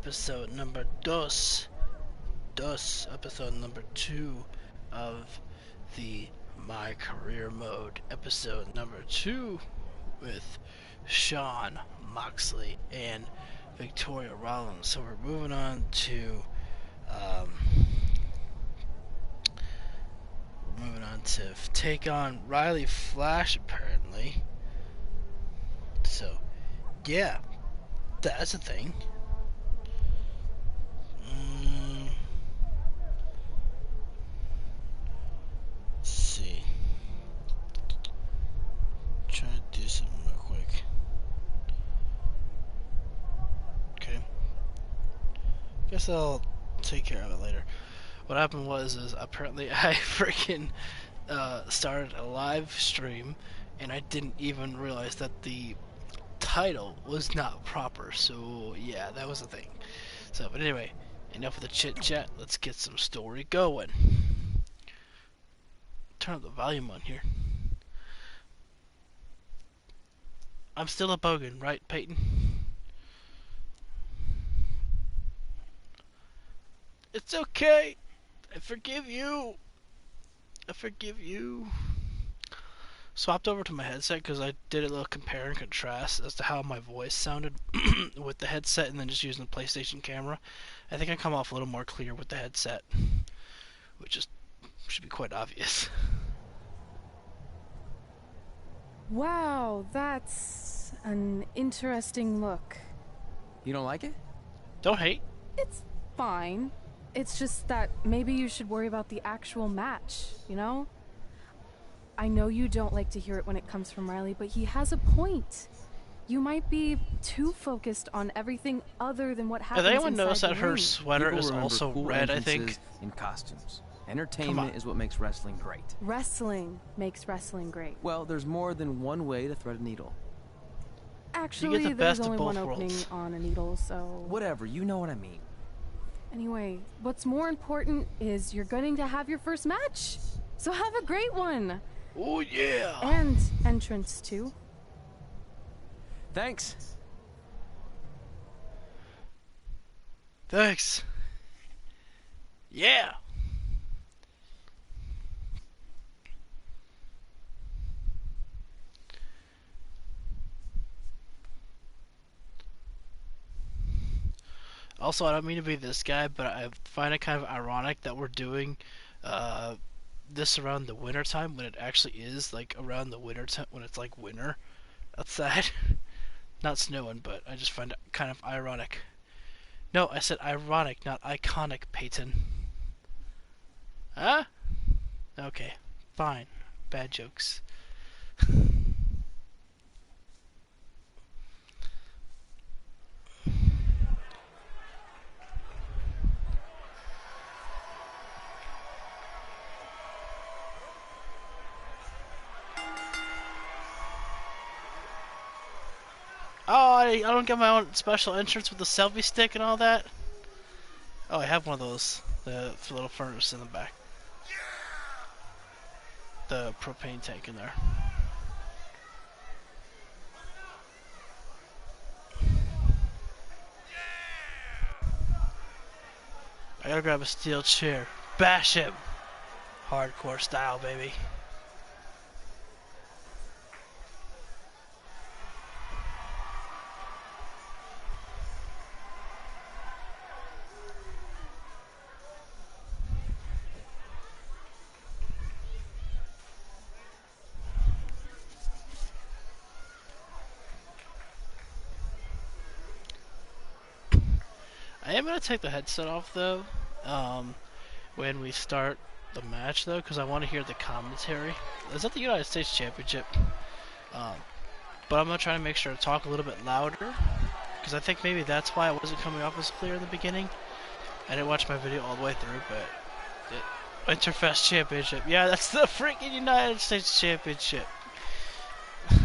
episode number episode number 2 of the My Career Mode, episode number 2 with Jon Moxley and Victoria Rollins. So we're moving on to take on Riley Flash, apparently. So yeah, that's a thing. Let's see. Try to do something real quick. Okay. Guess I'll take care of it later. What happened was apparently I freaking started a live stream and I didn't even realize that the title was not proper. So yeah, that was the thing. So, but anyway, enough of the chit chat. Let's get some story going. Turn up the volume on here. I'm still a bogan, right, Peyton? It's okay. I forgive you. I forgive you. Swapped over to my headset because I did a little compare and contrast as to how my voice sounded with the headset and then just using the PlayStation camera. I think I come off a little more clear with the headset, which should be quite obvious. Wow, that's an interesting look. You don't like it? Don't hate. It's fine. It's just that maybe you should worry about the actual match, you know? I know you don't like to hear it when it comes from Riley, but he has a point. You might be too focused on everything other than what happens. Has anyone inside noticed the that her ring. sweater People is also cool red, I think? in costumes. Entertainment is what makes wrestling great. Wrestling makes wrestling great. Well, there's more than one way to thread a needle. Actually, the there's best of only both one opening worlds. on a needle, so... Whatever, you know what I mean. Anyway, what's more important is you're going to have your first match. So have a great one. Oh yeah. And entrance too. Thanks. Thanks. Yeah. Also, I don't mean to be this guy, but I find it kind of ironic that we're doing this around the winter time when it actually is like around the winter time when it's like winter outside. Not snowing, but I just find it kind of ironic. No, I said ironic, not iconic, Peyton. Huh? Okay, fine. Bad jokes. Oh, I don't get my own special entrance with the selfie stick and all that. Oh, I have one of those. The little furnace in the back. The propane tank in there. I gotta grab a steel chair. Bash him! Hardcore style, baby. I am going to take the headset off though when we start the match though, because I want to hear the commentary. Is that the United States Championship? But I'm going to try to make sure to talk a little bit louder, because I think maybe that's why it wasn't coming off as clear in the beginning. I didn't watch my video all the way through, but Winterfest Championship. Yeah, that's the freaking United States Championship. The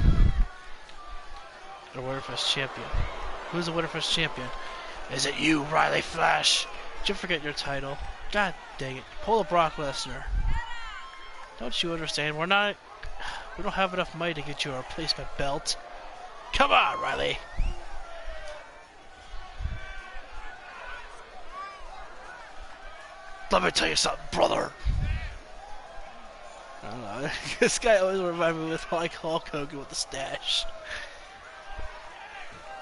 Winterfest Champion. Who's the Winterfest Champion? Is it you, Riley Flash? Did you forget your title? God dang it. Pull a Brock Lesnar. Don't you understand? We don't have enough money to get you a replacement belt. Come on, Riley. Let me tell you something, brother. I don't know. This guy always reminds me with like Hulk Hogan with the stash.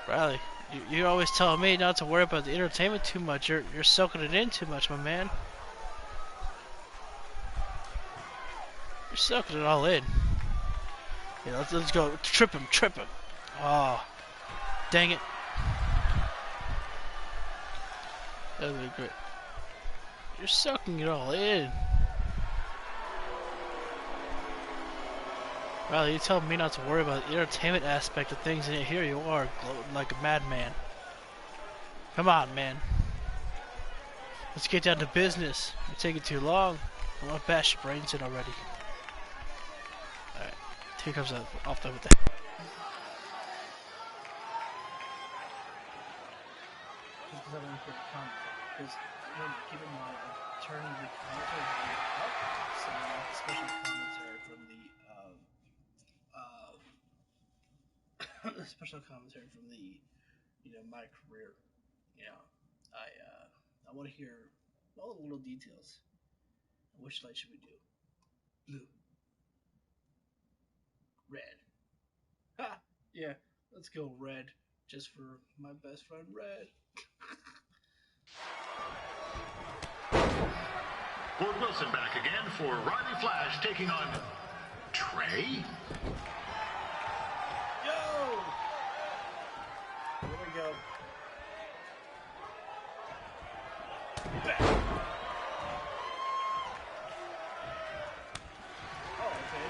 Riley, you're always telling me not to worry about the entertainment too much. You're soaking it in too much, my man. You're soaking it all in. Yeah, let's go. Trip him. Oh, dang it. That would be great. You're soaking it all in. Riley, you tell me not to worry about the entertainment aspect of things, and here you are, gloating like a madman. Come on, man. Let's get down to business. You're taking too long. I want to bash your brains in already. Alright, here comes off with that. Because keep in mind, I'm turning the commentary up, so special commentary from the special commentary from the my career. I want to hear all the little details. Which light should we do? Blue, red. Ha! Yeah, let's go red, just for my best friend Red. Ford Wilson back again for Riley Flash taking on Trey. Yo! Here we go. Back. Oh, okay.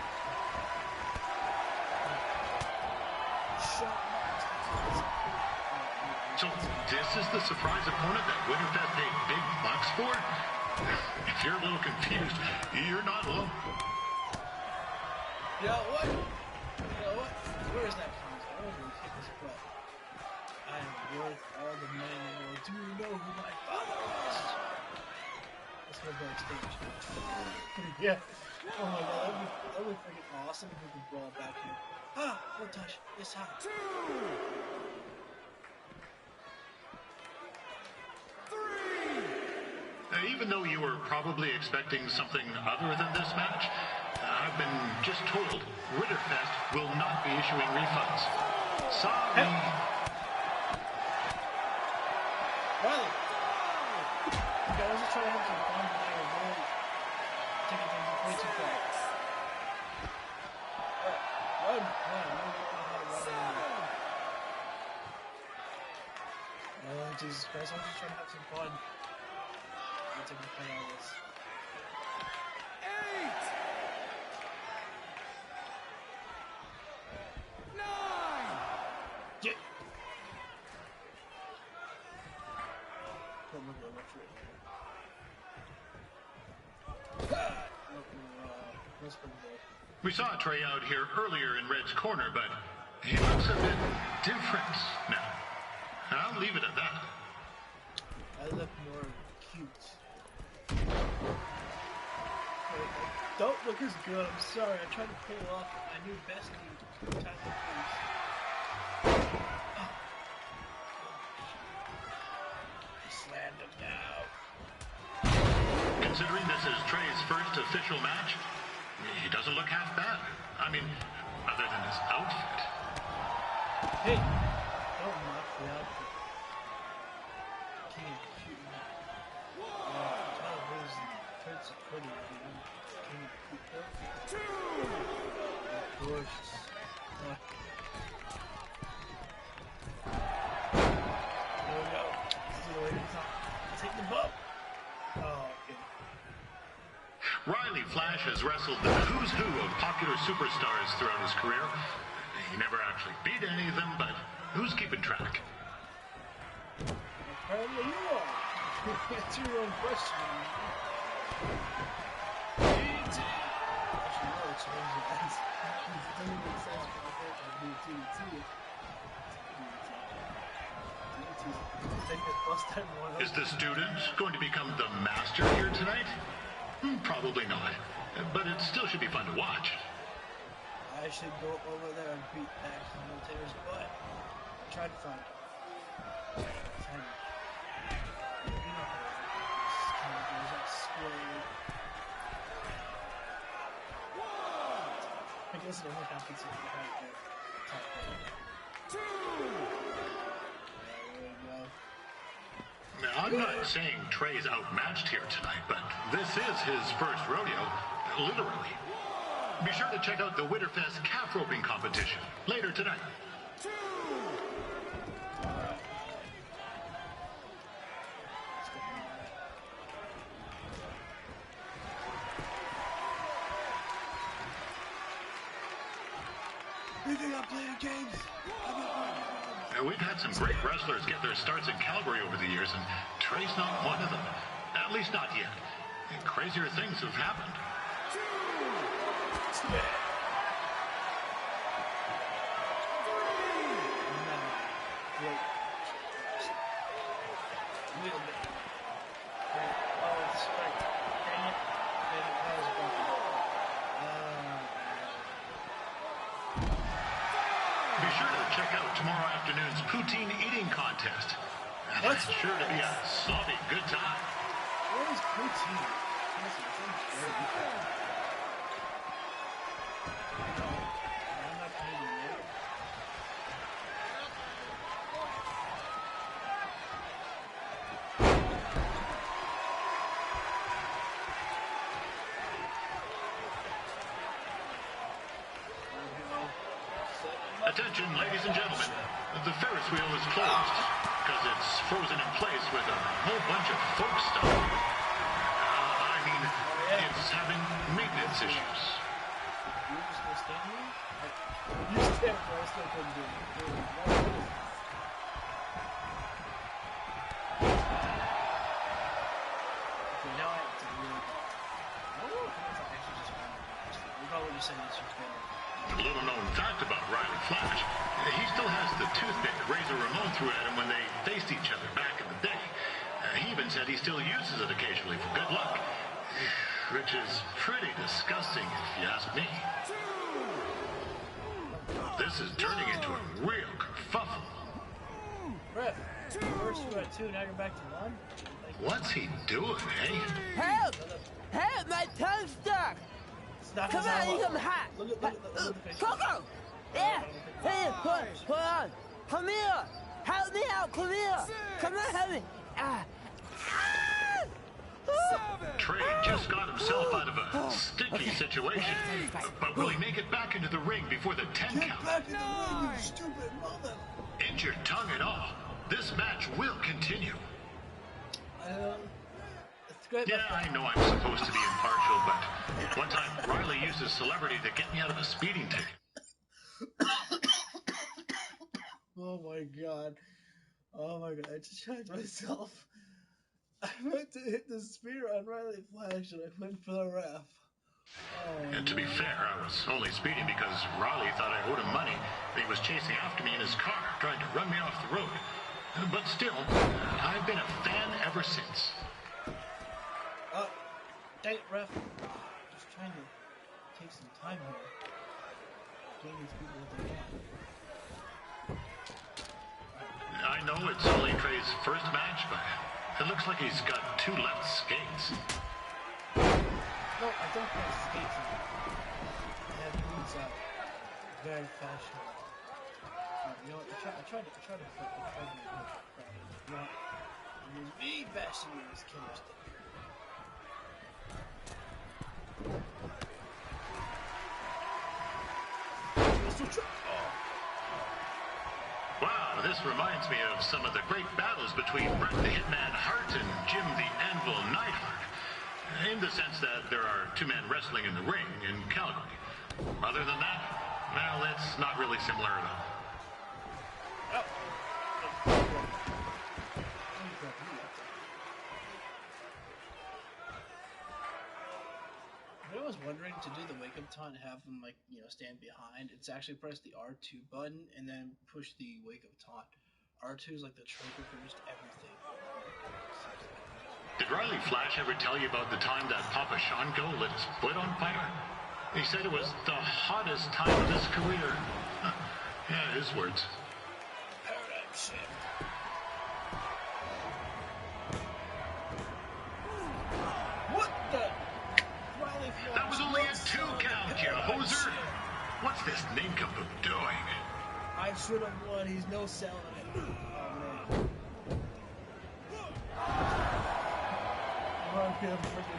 So this is the surprise opponent that Winterfest paid big bucks for? If you're a little confused, you're not alone. You know what? Where is that concept? I don't really kick this butt. I am worth all the money in the world. Do you know who my father was? Let's go backstage. Yeah. Oh my god, that would be freaking awesome if we could brawl back here. Ah, one touch. It's hot. 2, 3. Even though you were probably expecting something other than this match, I've been just told Ritterfest will not be issuing refunds. Sorry. Riley! Okay, I was just trying to have some fun, but I was really taking things way too fast. Alright, run. Oh, Jesus Christ, I'm just trying to have some fun. I'm taking fun out of this. 8! 9! Yeah! Don't look at what's right here. We saw Trey out here earlier in Red's corner, but he looks a bit different now. I'll leave it at that. I look more cute. Don't look as good, I'm sorry. I tried to pull off my new bestie type of face. Slammed him now. Considering this is Trey's first official match, he doesn't look half bad. I mean, other than his outfit. Hey, don't mock the outfit. King of cute man. Tyler Rose and Prince of Pretty, man. King of cute outfit. 2! Gorgeous. There we go. This is the way to top. Take the bump. Oh, okay. Riley Flash has wrestled the who's who of popular superstars throughout his career. He never actually beat any of them, but who's keeping track? Apparently you are. That's your own question. DT. Actually, no, it's changed it. It doesn't make sense for the whole time. DT. Is the student going to become the master here tonight? Probably not, but it still should be fun to watch. I should go over there and beat that commentator's butt. Try to find him. You know how this commentator's all listen to what happens if you have it. Now, I'm not saying Trey's outmatched here tonight, but this is his first rodeo, literally. Be sure to check out the Winterfest calf roping competition later tonight. You think I'm playing games? We've had some great wrestlers get their starts in Calgary over the years, and Trey's not one of them. At least not yet. And crazier things have happened. Be sure to check out tomorrow afternoon's poutine eating contest. That's sure to be a sloppy good time. What is poutine? Attention, ladies and gentlemen. The Ferris wheel is closed because it's frozen in place with a whole bunch of folk stuff. It's having maintenance issues. You're just gonna stand here? You stand there, I still couldn't do it. Okay, now I have to really... I don't know if it's actually just one. We're probably just saying it's just one. A little known fact about Riley Flash, he still has the toothpick Razor Ramon threw at him when they faced each other back in the day. He even said he still uses it occasionally for good luck, which is pretty disgusting if you ask me. This is turning into a real kerfuffle. Ref, first you were at 2, now you're back to 1? What's he doing, eh? Help! Help! My tongue's stuck! Come on, eat some hot! Look at the picture. Coco! Yeah! Hey, hold on! Come here! Help me out! Come here! Come on, help me! Trey just got himself out of a sticky situation, but will he make it back into the ring before the 10 count? Back in the ring, you stupid mother! Injured tongue and all, this match will continue. Yeah, I know I'm supposed to be impartial, but one time Riley used his celebrity to get me out of a speeding ticket. Oh my god. Oh my god, I just tried myself. I meant to hit the spear on Riley Flash and I went for the ref. Oh, And to be fair, I was only speeding because Riley thought I owed him money. He was chasing after me in his car, trying to run me off the road. But still, I've been a fan ever since. Dang it, ref. Just trying to take some time here. Getting these people what they want. I know it's only Trey's first match, but it looks like he's got 2 left skates. No, I don't have skates on. I have boots on. Very fashionable. You know what? I tried to flip. You know what? It was me bashing you in this killer stick. Wow, this reminds me of some of the great battles between Bret the Hitman Hart and Jim the Anvil Neidhart. In the sense that there are 2 men wrestling in the ring in Calgary. Other than that, well, it's not really similar at all. I was wondering to do the wake up taunt and have them stand behind. It's actually press the R2 button and then push the wake up taunt. R2 is like the trigger for just everything. Did Riley Flash ever tell you about the time that Papa Shango lit his foot on fire? He said it was the hottest time of his career. Yeah, his words. Paradigm shift. What the? That was only a 2 count, you hoser! I should have won. He's no selling it. Oh, man. Run him freaking.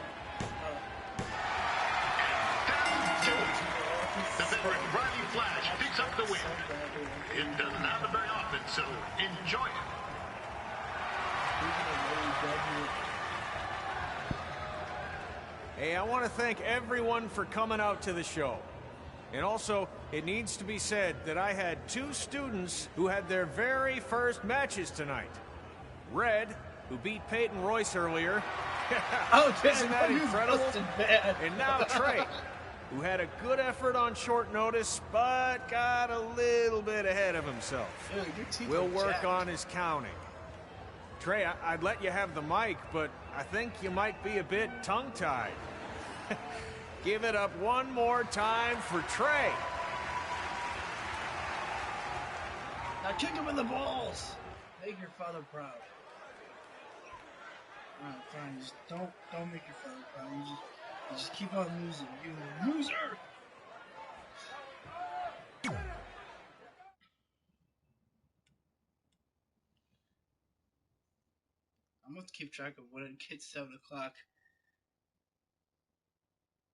The veteran Riley Flash picks up the win. It doesn't happen very often, so enjoy it. Hey, I want to thank everyone for coming out to the show. And also, it needs to be said that I had 2 students who had their very first matches tonight. Red, who beat Peyton Royce earlier. Oh, isn't that incredible? Bad. And now Trey, who had a good effort on short notice, but got a little bit ahead of himself. Dude, your teeth We'll are work jacked. on his counting. Trey, I'd let you have the mic, but I think you might be a bit tongue-tied. Give it up one more time for Trey. Now kick him in the balls. Make your father proud. Alright, fine. Just don't make your father proud. You just keep on losing. You loser. I'm gonna have to keep track of when it gets 7 o'clock.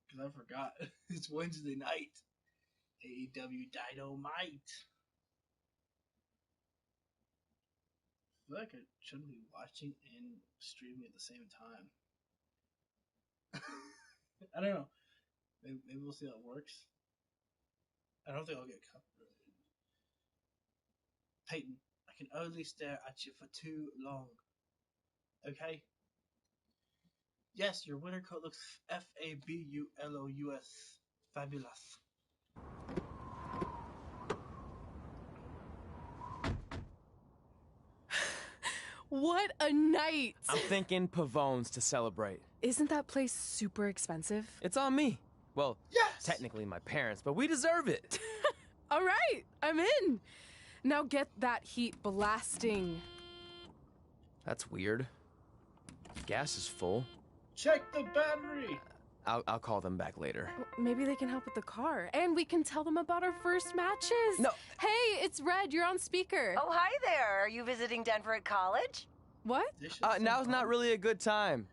Because I forgot. It's Wednesday night. AEW Dynamite. I feel like I shouldn't be watching and streaming at the same time. I don't know. Maybe we'll see how it works. I don't think I'll get copyrighted. Peyton, I can only stare at you for too long. Okay? Yes, your winter coat looks fabulous. Fabulous. What a night! I'm thinking Pavone's to celebrate. Isn't that place super expensive? It's on me. Well, Yes! technically my parents, but we deserve it. All right, I'm in. Now get that heat blasting. That's weird. Gas is full. Check the battery! I'll call them back later. Maybe they can help with the car, and we can tell them about our first matches. No. Hey, it's Red. You're on speaker. Oh, hi there. Are you visiting Denver at college? What? Now's not really a good time.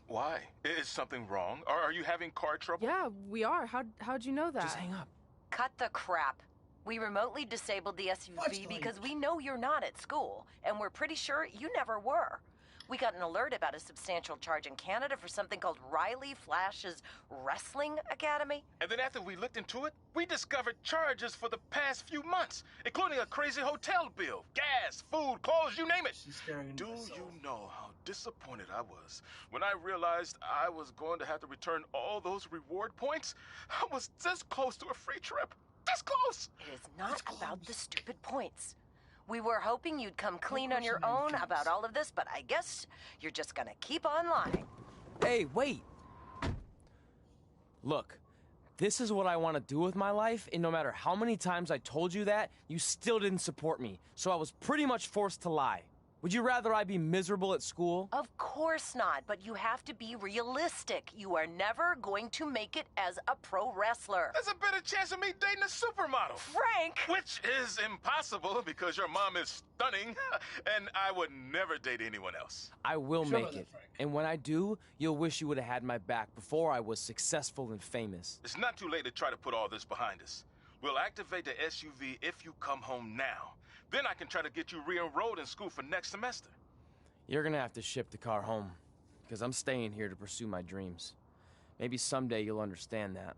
Why? Is something wrong? Are you having car trouble? Yeah, we are. How'd you know that? Just hang up. Cut the crap. We remotely disabled the SUV Watch the because language. we know you're not at school, and we're pretty sure you never were. We got an alert about a substantial charge in Canada for something called Riley Flash's Wrestling Academy. And then after we looked into it, we discovered charges for the past few months, including a crazy hotel bill, gas, food, clothes, you name it. She's staring into Do my soul. you know how disappointed I was when I realized I was going to have to return all those reward points? I was this close to a free trip. This close! It is not about the stupid points. We were hoping you'd come clean on your own about all of this, but I guess you're just gonna keep on lying. Hey, wait. Look, this is what I want to do with my life, and no matter how many times I told you that, you still didn't support me. So I was pretty much forced to lie. Would you rather I be miserable at school? Of course not, but you have to be realistic. You are never going to make it as a pro wrestler. There's a better chance of me dating a supermodel. Frank! Which is impossible because your mom is stunning, and I would never date anyone else. I will Sure make about it. that, Frank. And when I do, you'll wish you would have had my back before I was successful and famous. It's not too late to try to put all this behind us. We'll activate the SUV if you come home now. Then I can try to get you re-enrolled in school for next semester. You're gonna have to ship the car home, because I'm staying here to pursue my dreams. Maybe someday you'll understand that.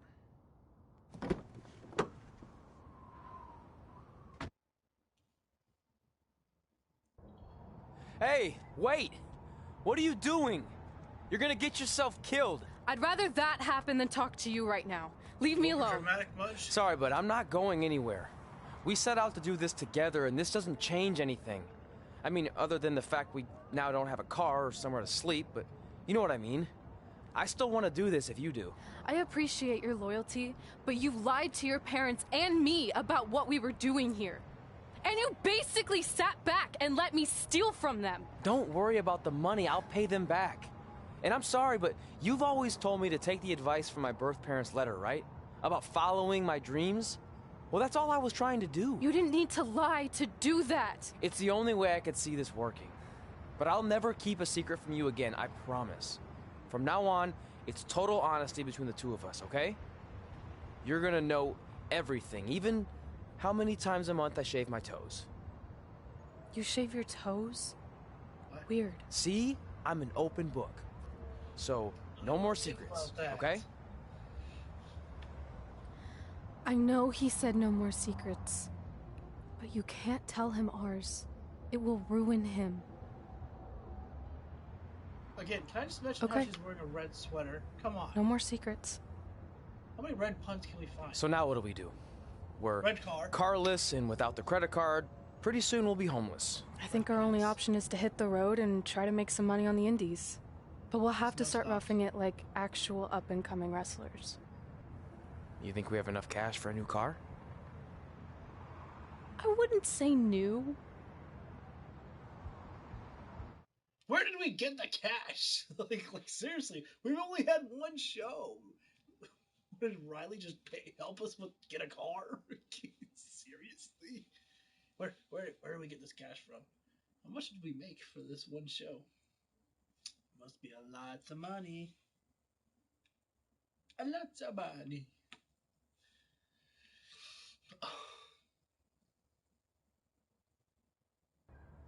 Hey, wait! What are you doing? You're gonna get yourself killed. I'd rather that happen than talk to you right now. Leave me alone. Dramatic much? Sorry, but I'm not going anywhere. We set out to do this together, and this doesn't change anything. I mean, other than the fact we now don't have a car or somewhere to sleep, but you know what I mean. I still want to do this if you do. I appreciate your loyalty, but you lied to your parents and me about what we were doing here. And you basically sat back and let me steal from them. Don't worry about the money, I'll pay them back. And I'm sorry, but you've always told me to take the advice from my birth parents' letter, right? About following my dreams? Well, that's all I was trying to do. You didn't need to lie to do that. It's the only way I could see this working. But I'll never keep a secret from you again, I promise. From now on, it's total honesty between the two of us, okay? You're gonna know everything, even how many times a month I shave my toes. You shave your toes? Weird. See? I'm an open book. So, no more secrets, okay? I know he said no more secrets, but you can't tell him ours. It will ruin him. Again, can I just mention how she's wearing a red sweater? Come on. No more secrets. How many red punts can we find? So now what do? We're red car. Carless and without the credit card. Pretty soon we'll be homeless. I think our only option is to hit the road and try to make some money on the indies. But we'll have to start roughing it like actual up-and-coming wrestlers. You think we have enough cash for a new car? I wouldn't say new. Where did we get the cash? like seriously, we've only had one show. Did Riley just help us get a car? Seriously? Where do we get this cash from? How much did we make for this one show? Must be a lot of money. A lot of money.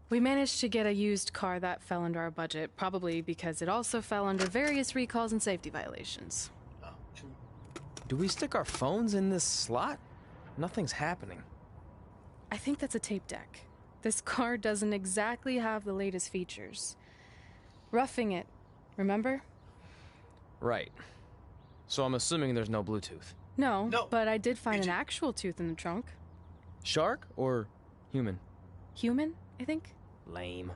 We managed to get a used car that fell under our budget, probably because it also fell under various recalls and safety violations. Oh, true. Do we stick our phones in this slot? Nothing's happening. I think that's a tape deck. This car doesn't exactly have the latest features. Roughing it, remember? Right. So I'm assuming there's no Bluetooth. No, but I did find an actual tooth in the trunk. Shark or human? Human, I think. Lame.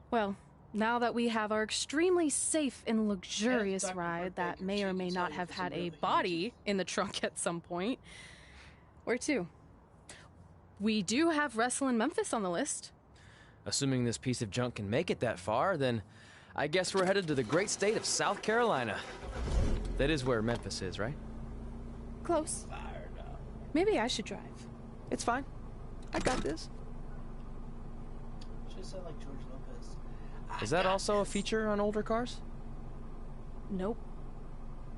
Well, now that we have our extremely safe and luxurious ride that may or may not have had a body in the trunk at some point, where to? We do have Wrestle in Memphis on the list. Assuming this piece of junk can make it that far, then I guess we're headed to the great state of South Carolina. That is where Memphis is, right? Close. Maybe I should drive. It's fine. I got this. Should sound like George Lopez. Is that also a feature on older cars? Nope.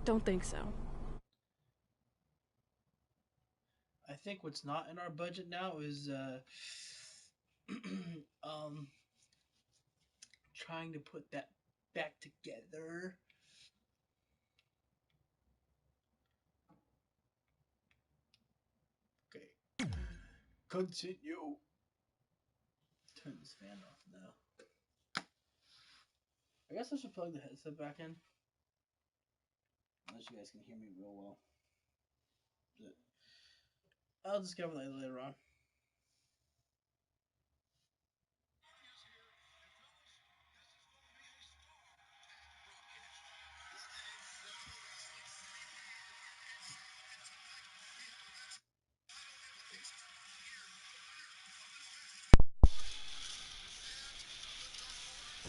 Don't think so. I think what's not in our budget now is trying to put that back together. Okay. Continue. Turn this fan off now. I guess I should plug the headset back in. Unless you guys can hear me real well. But I'll discover that later on.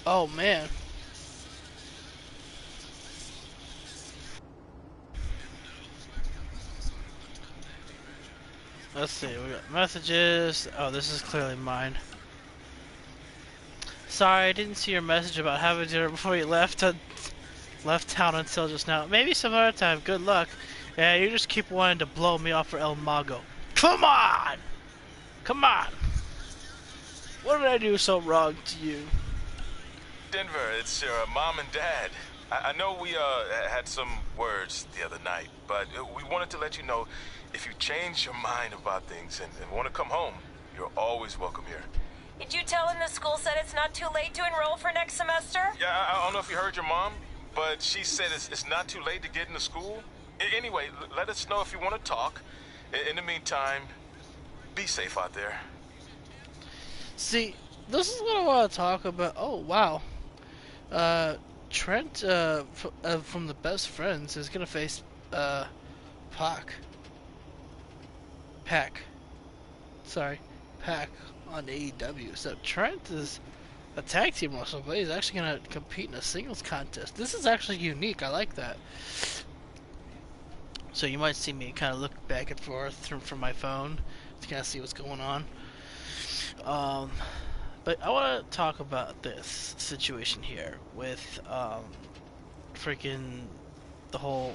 Oh man. Let's see, we got messages. Oh, this is clearly mine. Sorry, I didn't see your message about having dinner before you left town until just now. Maybe some other time. Good luck. Yeah, you just keep wanting to blow me off for El Mago. Come on! Come on! What did I do so wrong to you? Denver, it's your mom and dad. I know we had some words the other night, but we wanted to let you know if you change your mind about things and want to come home, you're always welcome here. Did you tell him the school said it's not too late to enroll for next semester? Yeah, I don't know if you heard your mom, but she said it's not too late to get into school. Anyway, let us know if you want to talk. In the meantime, be safe out there. See, this is what I want to talk about. Oh, wow. Trent from the Best Friends is going to face Pac. Pac on AEW. So Trent is a tag team wrestler, but he's actually going to compete in a singles contest. This is actually unique. I like that. So you might see me kind of look back and forth from my phone to kind of see what's going on. But I want to talk about this situation here with freaking the whole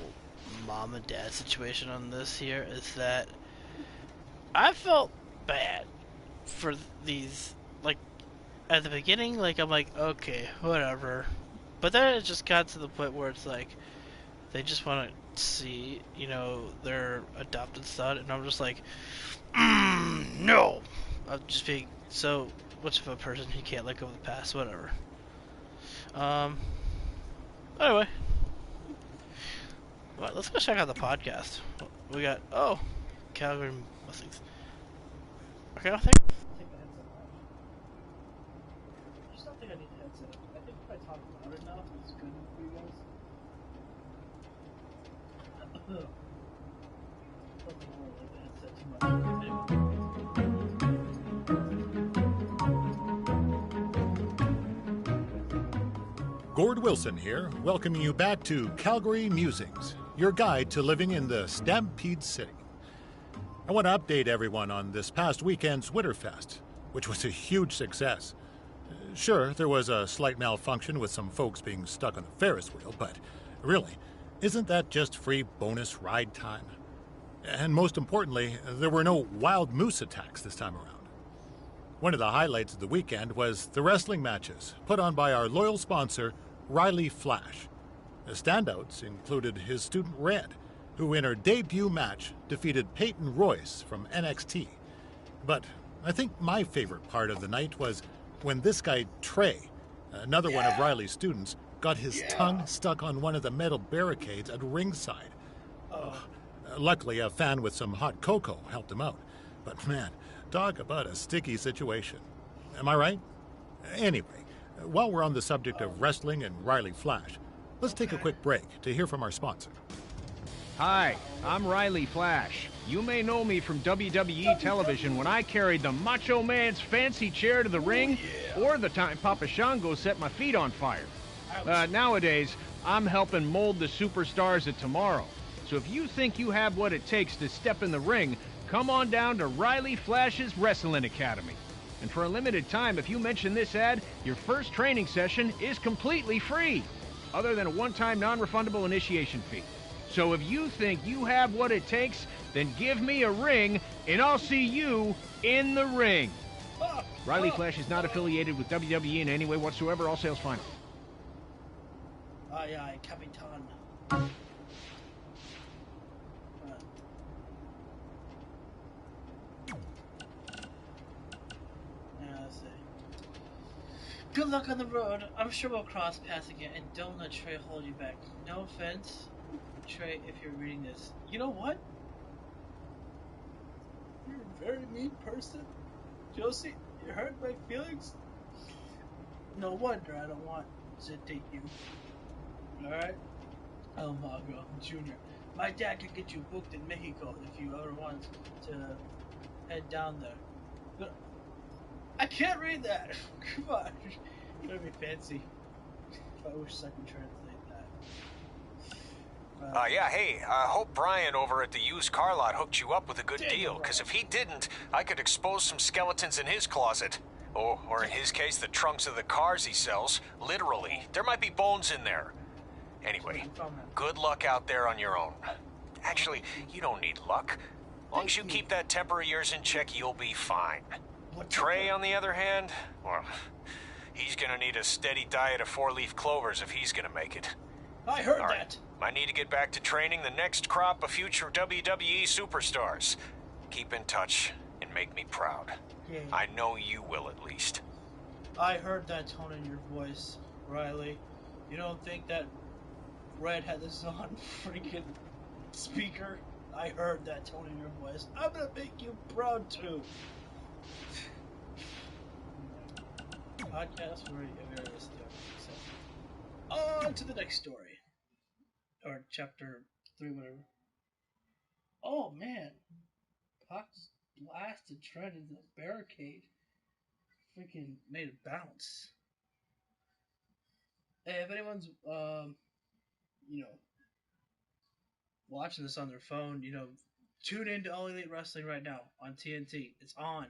mom and dad situation on this here is that I felt bad for these, like, at the beginning, like, I'm like, okay, whatever. But then it just got to the point where it's like, they just want to see, their adopted son, and I'm just like, no! I'm just being so much of a person who can't let go of the past, whatever. Anyway. Well, let's go check out the podcast. We got, Calgary Mustangs. Okay, I think the headset off. I just don't think I need the headset. I think if I talk loud enough, it's good for you guys. I don't like the headset too much. Gord Wilson here, welcoming you back to Calgary Musings, your guide to living in the Stampede City. I want to update everyone on this past weekend's Winterfest, which was a huge success. Sure, there was a slight malfunction with some folks being stuck on the Ferris wheel, but really, isn't that just free bonus ride time? And most importantly, there were no wild moose attacks this time around. One of the highlights of the weekend was the wrestling matches put on by our loyal sponsor, Riley Flash. The standouts included his student Red, who in her debut match defeated Peyton Royce from NXT. But I think my favorite part of the night was when this guy Trey, another one of Riley's students, got his tongue stuck on one of the metal barricades at ringside. Luckily, a fan with some hot cocoa helped him out. But man, talk about a sticky situation. Am I right? Anyway, while we're on the subject of wrestling and Riley Flash, let's take a quick break to hear from our sponsor. Hi, I'm Riley Flash. You may know me from WWE television when I carried the Macho Man's fancy chair to the ring, or the time Papa Shango set my feet on fire. Nowadays, I'm helping mold the superstars of tomorrow. So if you think you have what it takes to step in the ring, come on down to Riley Flash's Wrestling Academy. And for a limited time, if you mention this ad, your first training session is completely free, other than a one-time non-refundable initiation fee. So if you think you have what it takes, then give me a ring, and I'll see you in the ring. Riley Flash is not affiliated with WWE in any way whatsoever. All sales final. Aye, aye, Capitan. Good luck on the road. I'm sure we'll cross paths again, and don't let Trey hold you back. No offense, Trey, if you're reading this. You know what? You're a very mean person. Josie, you hurt my feelings. No wonder I don't want to date you. Alright? El Mago Jr. My dad could get you booked in Mexico if you ever want to head down there. But I can't read that. Come on. It's gonna be fancy. If I wish I could translate that. Hey, I hope Brian over at the used car lot hooked you up with a good deal, because if he didn't, I could expose some skeletons in his closet. Or in his case, the trunks of the cars he sells. Literally. There might be bones in there. Anyway, good luck out there on your own. Actually, you don't need luck. As long as you keep that temper of yours in check, you'll be fine. Trey, on the other hand, well, he's gonna need a steady diet of 4-leaf clovers if he's gonna make it. I heard that. I need to get back to training the next crop of future WWE superstars. Keep in touch and make me proud. Yeah. I know you will, at least. I heard that tone in your voice, Riley. You don't think that Red had this on freaking speaker? I heard that tone in your voice. I'm gonna make you proud too. Podcast where various stuff. On to the next story. Or chapter 3, whatever. Oh man. Pac's blasted Trent in the barricade. Freaking made it bounce. Hey, if anyone's, watching this on their phone, tune into All Elite Wrestling right now on TNT. It's on.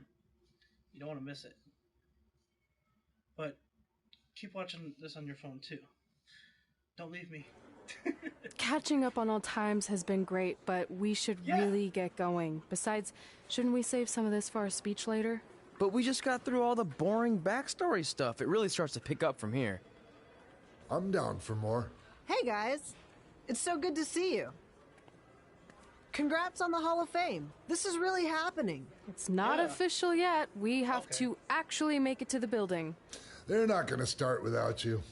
You don't want to miss it. But keep watching this on your phone too. Don't leave me. Catching up on old times has been great, but we should really get going. Besides, shouldn't we save some of this for our speech later? But we just got through all the boring backstory stuff. It really starts to pick up from here. I'm down for more. Hey guys, it's so good to see you. Congrats on the Hall of Fame. This is really happening. It's not official yet. We have to actually make it to the building. They're not going to start without you.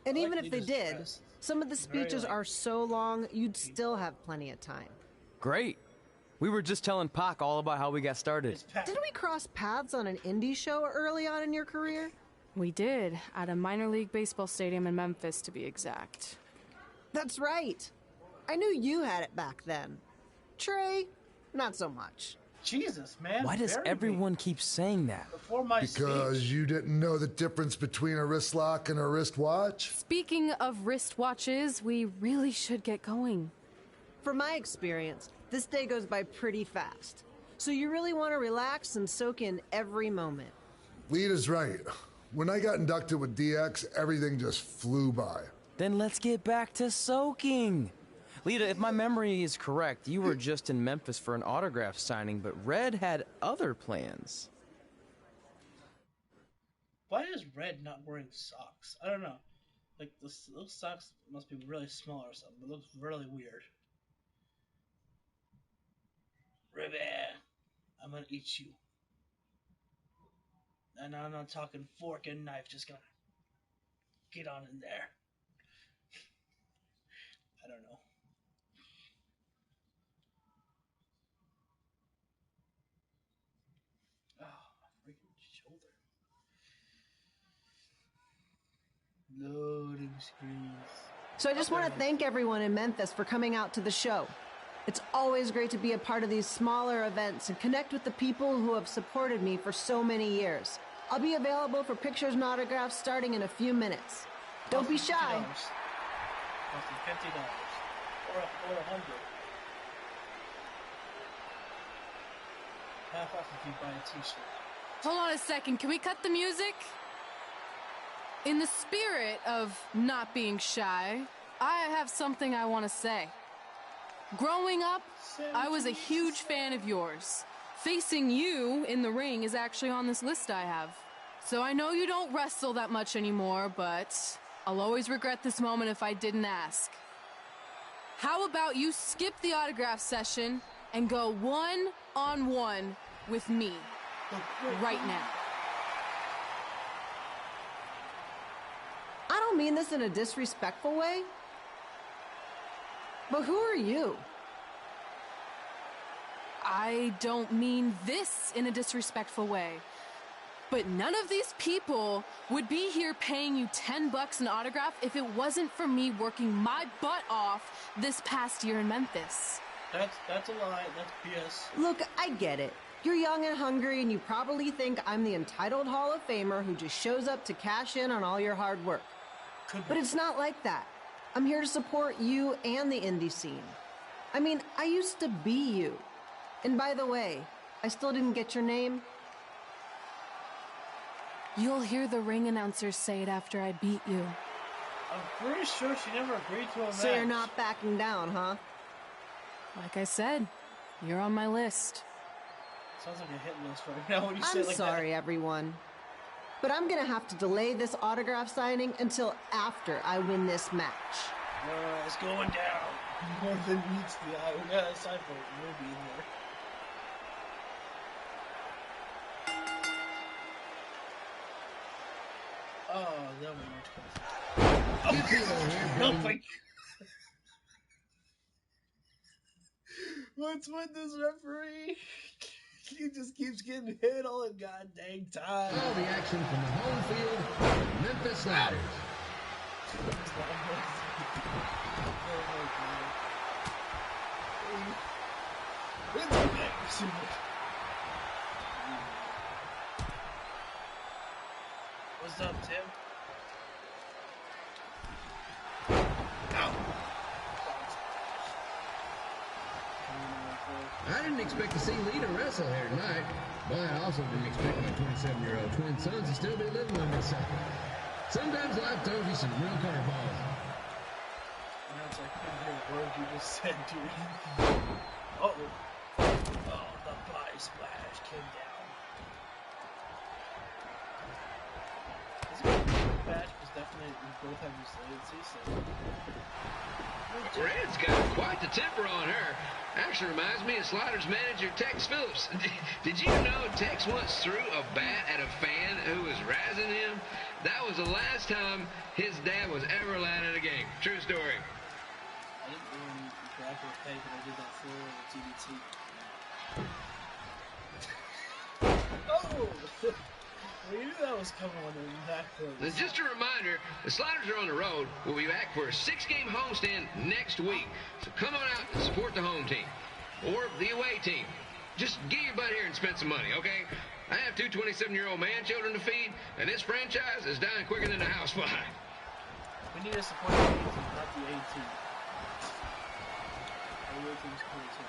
And even if they did, some of the speeches are so long, you'd still have plenty of time. Great. We were just telling Pac all about how we got started. Didn't we cross paths on an indie show early on in your career? We did, at a minor league baseball stadium in Memphis, to be exact. That's right. I knew you had it back then. Trey, not so much. Jesus, man. Why does everyone keep saying that? Before my Because you didn't know the difference between a wrist lock and a wristwatch? Speaking of wristwatches, we really should get going. From my experience, this day goes by pretty fast. So you really want to relax and soak in every moment. Lita's right. When I got inducted with DX, everything just flew by. Then let's get back to soaking. Lita, if my memory is correct, you were just in Memphis for an autograph signing, but Red had other plans. Why is Red not wearing socks? I don't know. Like, those socks must be really small or something. It looks really weird. Ribby, I'm gonna eat you. And I'm not talking fork and knife, just gonna get on in there. I don't know. Oh, my freaking shoulder. Loading screens. So I just want to thank everyone in Memphis for coming out to the show. It's always great to be a part of these smaller events and connect with the people who have supported me for so many years. I'll be available for pictures and autographs starting in a few minutes. Don't be shy. $50. Or $100. Half off if you buy a t-shirt. Hold on a second, can we cut the music? In the spirit of not being shy, I have something I want to say. Growing up, I was a huge fan of yours. Facing you in the ring is actually on this list I have. So I know you don't wrestle that much anymore, but I'll always regret this moment if I didn't ask. How about you skip the autograph session and go one-on-one with me right now? I don't mean this in a disrespectful way. But who are you? I don't mean this in a disrespectful way. But none of these people would be here paying you $10 an autograph if it wasn't for me working my butt off this past year in Memphis. That's a lie. That's BS. Look, I get it. You're young and hungry, and you probably think I'm the entitled Hall of Famer who just shows up to cash in on all your hard work. But it's not like that. I'm here to support you and the indie scene. I mean, I used to be you. And by the way, I still didn't get your name. You'll hear the ring announcers say it after I beat you. I'm pretty sure she never agreed to a match. So you're not backing down, huh? Like I said, you're on my list. Sounds like a hit list right now when you say it I'm like sorry, that. everyone. But I'm gonna have to delay this autograph signing until after I win this match. It's going down. More than meets the eye. We got a sign for it. We'll be in there. Oh, that one worked. Oh, my. What's with this referee? He just keeps getting hit all the god dang time. All the action from the home field, Memphis Riders. What's up, Tim? expect to see Lita wrestle here tonight, but I also didn't expect my 27-year-old twin sons to still be living with me, so sometimes life throws you some real curveballs. That's like the word you just said, dude. Uh-oh. Oh, the body splash came down. This is a good match, because definitely we both have resiliency, so... Red's got quite the temper on her. Actually reminds me of Slaughter's manager, Tex Phillips. Did you know Tex once threw a bat at a fan who was razzing him? That was the last time his dad was ever allowed at a game. True story. I didn't really grab her pay, but I did that for the DDT. Oh! We knew that was coming when they were that close. Just a reminder, the Sliders are on the road. We'll be back for a 6-game homestand next week. So come on out and support the home team. Or the away team. Just get your butt here and spend some money, okay? I have 2 27-year-old man-children to feed, and this franchise is dying quicker than a house fly. We need to support the A team, not the A team. The A team's cool too.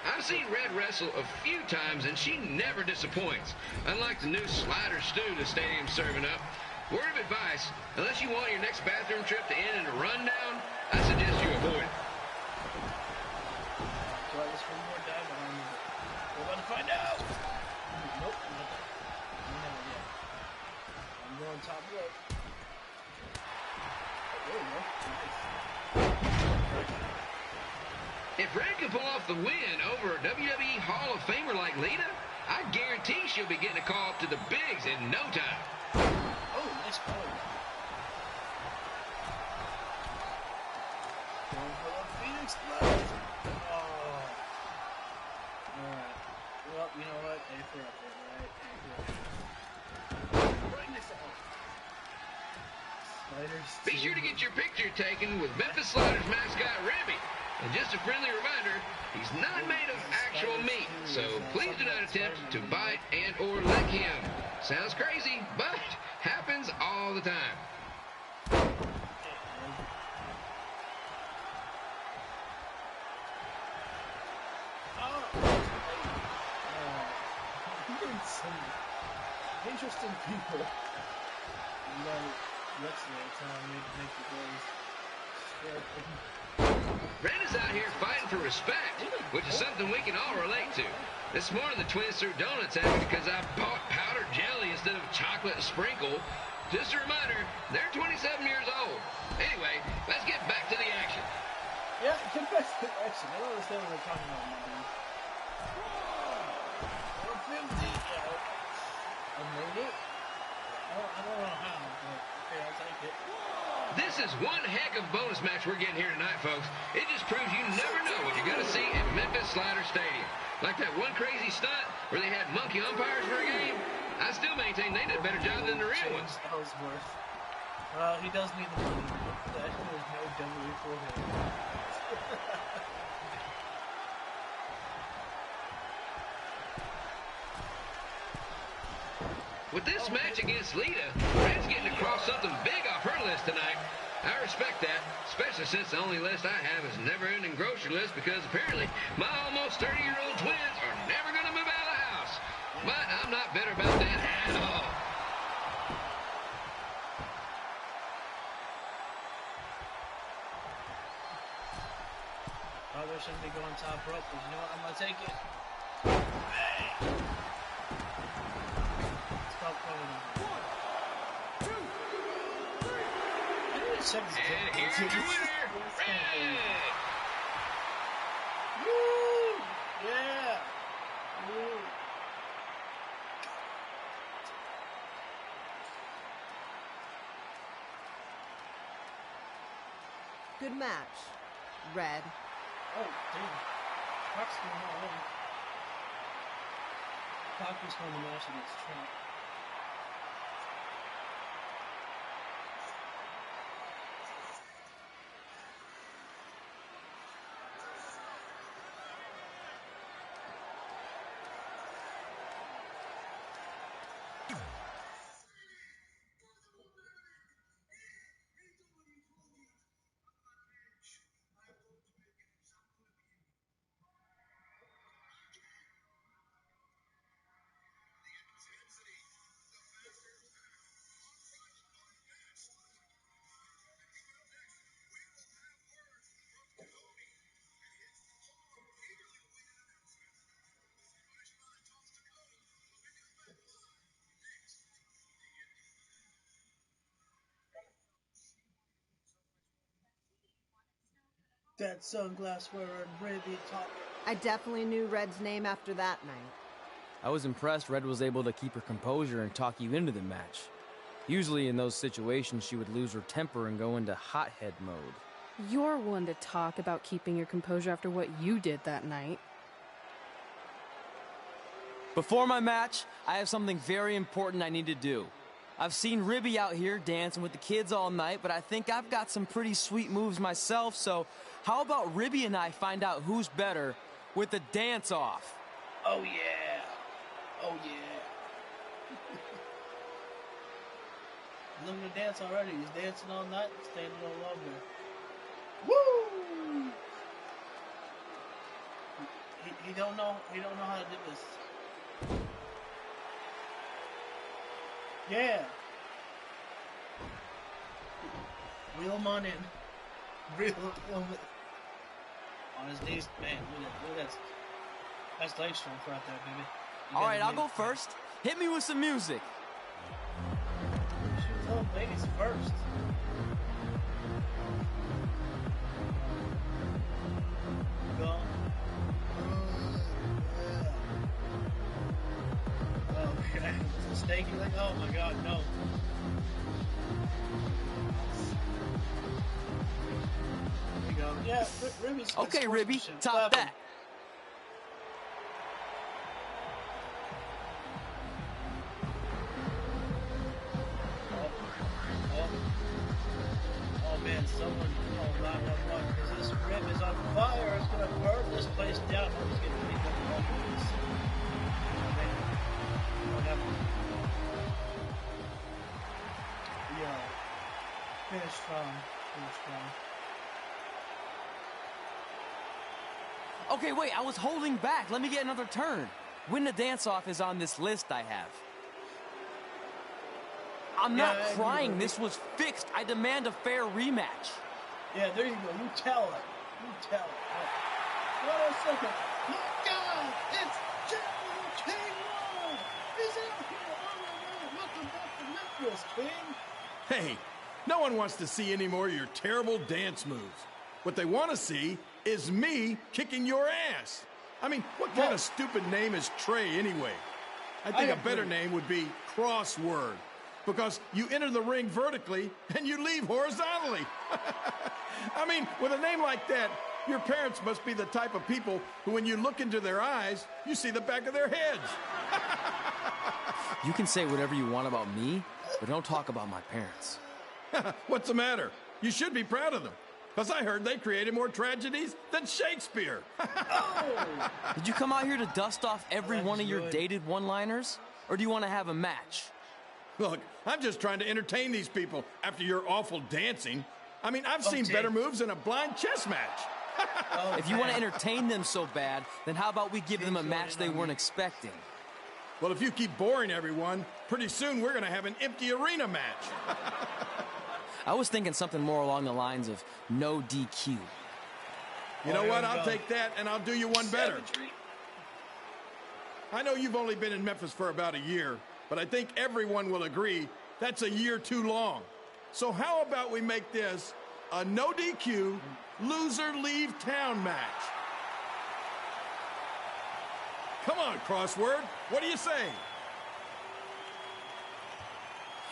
I've seen Red wrestle a few times, and she never disappoints. Unlike the new slider stew the stadium's serving up. Word of advice, unless you want your next bathroom trip to end in a rundown, I suggest you avoid it. So I just one more dive behind me. We're about to find out! Nope, not that. No, yet. I'm going top rope. Oh, there we go. Nice. If Red can pull off the win over a WWE Hall of Famer like Lita, I guarantee she'll be getting a call up to the bigs in no time. Oh, nice call. Going for the Phoenix Blast. Oh. Alright. Well, you know what? A for effort, right? A for effort. Bring this out. Sliders. Be sure to get your picture taken with Memphis Sliders mascot Remy. And just a friendly reminder, he's not made of actual meat, so please do not attempt to bite and or lick him. Sounds crazy, but happens all the time. Some interesting people. You know, wrestling time made to make the goals. Red is out here fighting for respect, which is something we can all relate to. This morning the twins threw donuts at me because I bought powdered jelly instead of chocolate and sprinkle. Just a reminder, they're 27 years old. Anyway, let's get back to the action. Yeah, get back to the action. I don't understand what they're talking about, my dude. 450, I made it. I don't know how, but okay, I'll take it. This is one heck of a bonus match we're getting here tonight, folks. It just proves you never know what you're going to see at Memphis Slider Stadium. Like that one crazy stunt where they had monkey umpires for a game. I still maintain they did a better job than the real ones. Ellsworth. Well, he does need the money. There's no W for him. With this match against Lita, Red's getting to cross something big off her list tonight. I respect that, especially since the only list I have is a never-ending grocery list because apparently my almost 30-year-old twins are never going to move out of the house. But I'm not bitter about that at all. Probably shouldn't be going top rope, but you know what? I'm going to take it. Bang! Stop playing on. 1, 2, 3. I need to check this And here's your winner, Red! Woo! Yeah! Woo! Good match, Red. Oh, damn. Pac's going all in. Pac was won the match against Trump. That sunglass wearer and Brady top. I definitely knew Red's name after that night. I was impressed Red was able to keep her composure and talk you into the match. Usually in those situations, she would lose her temper and go into hothead mode. You're one to talk about keeping your composure after what you did that night. Before my match, I have something very important I need to do. I've seen Ribby out here dancing with the kids all night, but I think I've got some pretty sweet moves myself, so how about Ribby and I find out who's better with the dance-off? Oh, yeah. Oh, yeah. Look at the dance already. He's dancing all night, staying a little longer. Woo! He don't know how to do this. Yeah. Reel him on in. Reel him on his knees. Man, look at that. That's leg strength right there, baby. Alright, I'll go first. Hit me with some music. Shoot, tell ladies first. Go. Okay. It's a snaky leg. Oh my god, no. There you go. Yeah, Ribby's okay, Ribby, top that. Oh man, someone, oh 911, because this rib is on fire. It's gonna burn this place down. I'm just getting beat up in all this. Oh man, what happened? Yeah, finish strong, finish strong. Okay, wait, I was holding back. Let me get another turn. Win the dance-off is on this list I have. I'm not crying. This was fixed. I demand a fair rematch. Yeah, there you go. You tell it. You tell it. Wait a second. My God, it's General King Law. He's out here. Oh my God, welcome back to Memphis, King. Hey, no one wants to see any more of your terrible dance moves. What they want to see is me kicking your ass. I mean, what kind of stupid name is Trey anyway? I think a better name would be Crossword. Because you enter the ring vertically and you leave horizontally. I mean, with a name like that, your parents must be the type of people who, when you look into their eyes, you see the back of their heads. You can say whatever you want about me, but don't talk about my parents. What's the matter? You should be proud of them. Because I heard they created more tragedies than Shakespeare. Did you come out here to dust off every one of your dated one-liners? Or do you want to have a match? Look, I'm just trying to entertain these people after your awful dancing. I mean, I've seen better moves in a blind chess match. If you want to entertain them so bad, then how about we give them a match they weren't expecting? Well, if you keep boring everyone, pretty soon we're going to have an empty arena match. I was thinking something more along the lines of no DQ. You know what? I'll take that, and I'll do you one better. I know you've only been in Memphis for about a year, but I think everyone will agree that's a year too long. So how about we make this a no DQ, loser leave town match? Come on, Crossword. What do you say?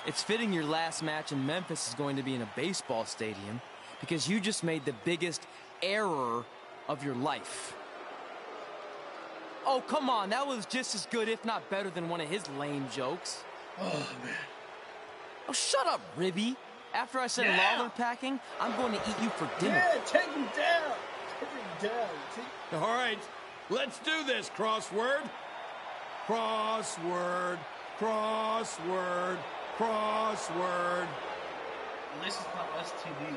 It's fitting your last match in Memphis is going to be in a baseball stadium because you just made the biggest error of your life. Oh, come on. That was just as good, if not better, than one of his lame jokes. Oh, man. Oh, shut up, Ribby. After I send Lawler packing, I'm going to eat you for dinner. Yeah, take him down. Take him down. All right, let's do this, Crossword. Crossword, crossword, crossword. At least it's not STD.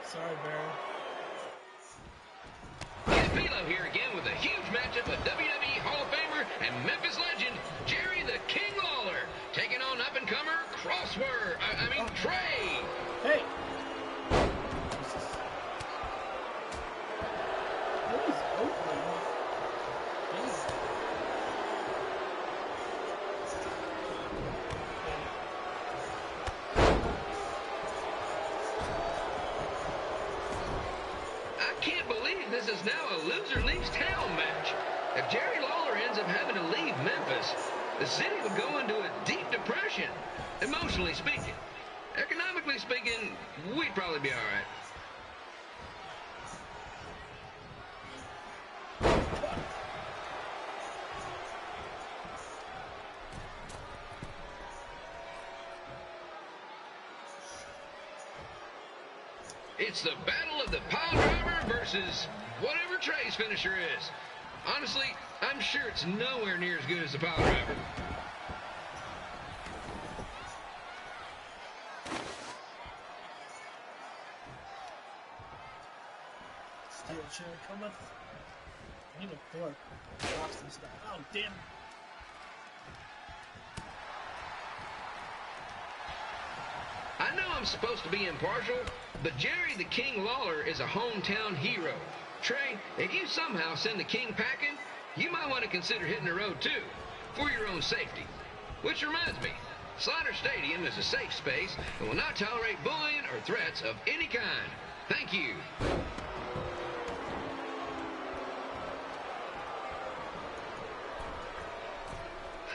Sorry, Baron. It's Philo here again with a huge matchup with WWE Hall of Famer and Memphis legend Jerry the King Lawler taking on up-and-comer Crossword. Trey. Hey. If Jerry Lawler ends up having to leave Memphis, the city would go into a deep depression, emotionally speaking. Economically speaking, we'd probably be all right. It's the battle of the pile driver versus whatever Trey's finisher is. Honestly, I'm sure it's nowhere near as good as the pile driver. Steel chair cometh. I need a fork. Rocks and stuff. Oh, damn. I know I'm supposed to be impartial, but Jerry the King Lawler is a hometown hero. Trey, if you somehow send the King packing, you might want to consider hitting the road too, for your own safety. Which reminds me, Slaughter Stadium is a safe space and will not tolerate bullying or threats of any kind. Thank you.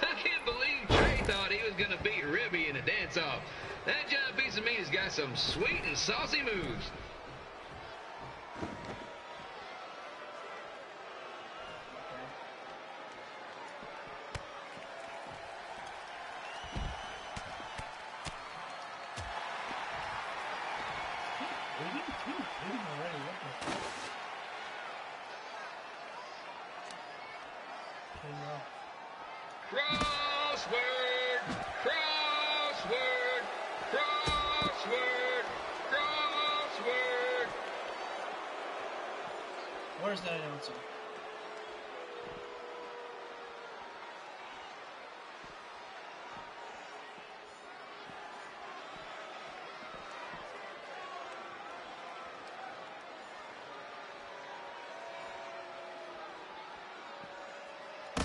I can't believe Trey thought he was going to beat Ribby in a dance-off. That giant piece of meat has got some sweet and saucy moves. Crossword! Crossword! Crossword! Crossword! Where's that announcer?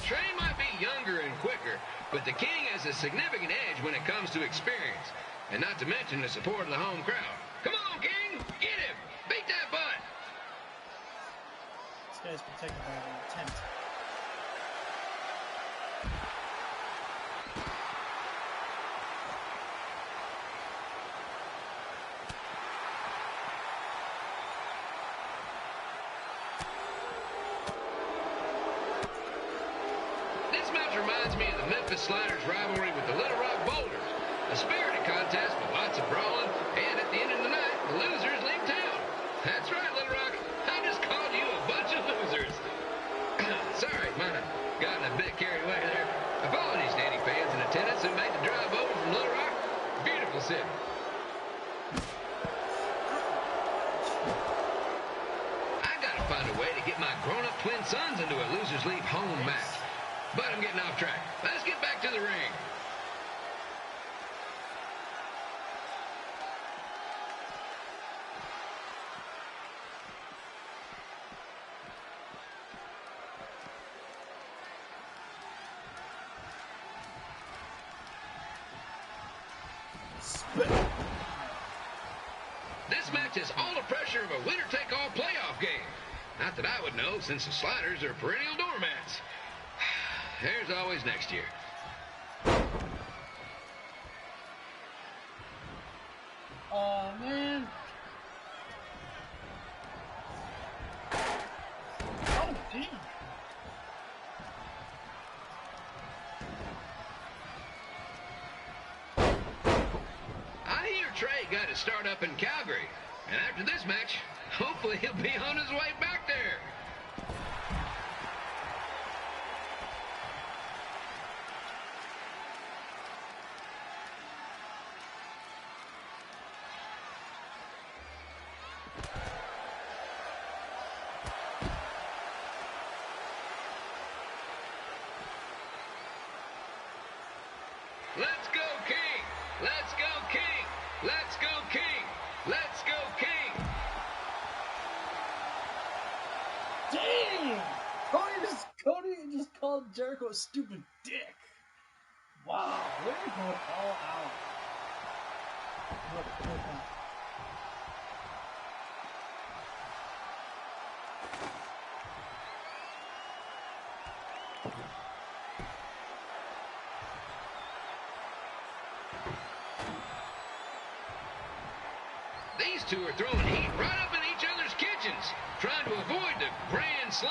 Trey might be younger and quicker, but the King has a significant edge when it comes to experience, and not to mention the support of the home crowd. Come on, King! Get him! Beat that butt! This guy's protected by an tent. Reminds me of the Memphis Sliders rivalry with the Little Rock Boulders. A spirited contest with lots of brawling, and at the end of the night, the losers leave town. That's right, Little Rock. I just called you a bunch of losers. Sorry, might have gotten a bit carried away there. Apologies to any fans in attendance who made the drive over from Little Rock. Beautiful city. I gotta find a way to get my grown-up twin sons into a losers leave home match. But I'm getting off track. Let's get back to the ring. This match has all the pressure of a winner-take-all playoff game. Not that I would know, since the Sliders are perennial doormats. There's always next year. Oh, man. Oh, damn. I hear Trey got his start up in Calgary. And after this match, hopefully he'll be on his way back there. Let's go, King! Let's go, King! Let's go, King! Let's go, King! Damn! Cody just called Jericho a stupid dick. Wow, they're going all out. Look. these two are throwing heat right up in each other's kitchens, trying to avoid the Grand Slam.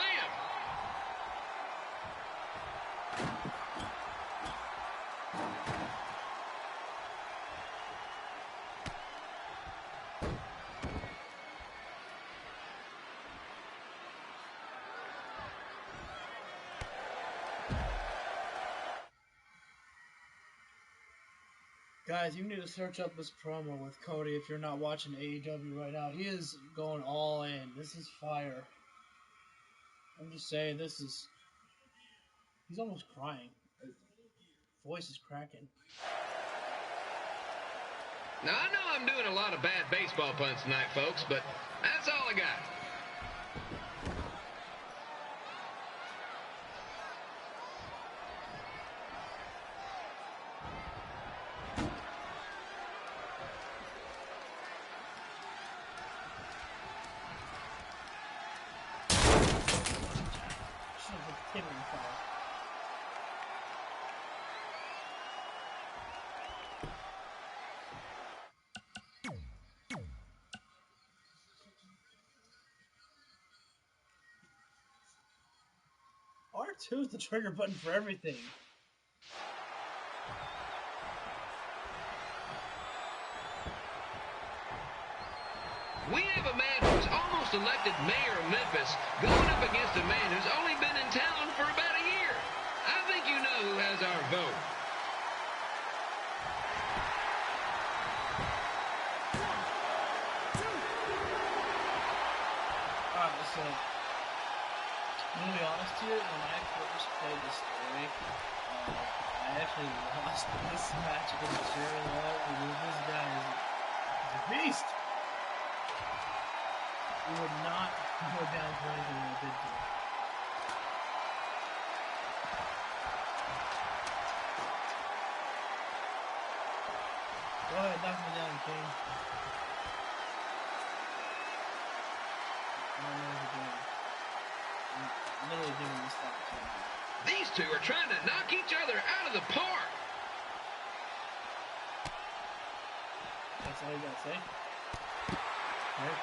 Guys, you need to search up this promo with Cody if you're not watching AEW right now. He is going all in. This is fire. I'm just saying, this is... He's almost crying. His voice is cracking. Now, I know I'm doing a lot of bad baseball puns tonight, folks, but that's all I got. R2 is the trigger button for everything. We have a man who's almost elected mayor of Memphis going up against a man who's only been in town for about a year. I think you know who has our vote. Alright, so I'm gonna be honest here, when I first played this story, I actually lost this match against Jerry Lawler because this guy is a beast. He would not go down for anything I did to him. Go ahead, knock me down, King. I don't know what you're doing. I'm literally doing this stuff. These two are trying to knock each other out of the park. That's all you gotta say. Right.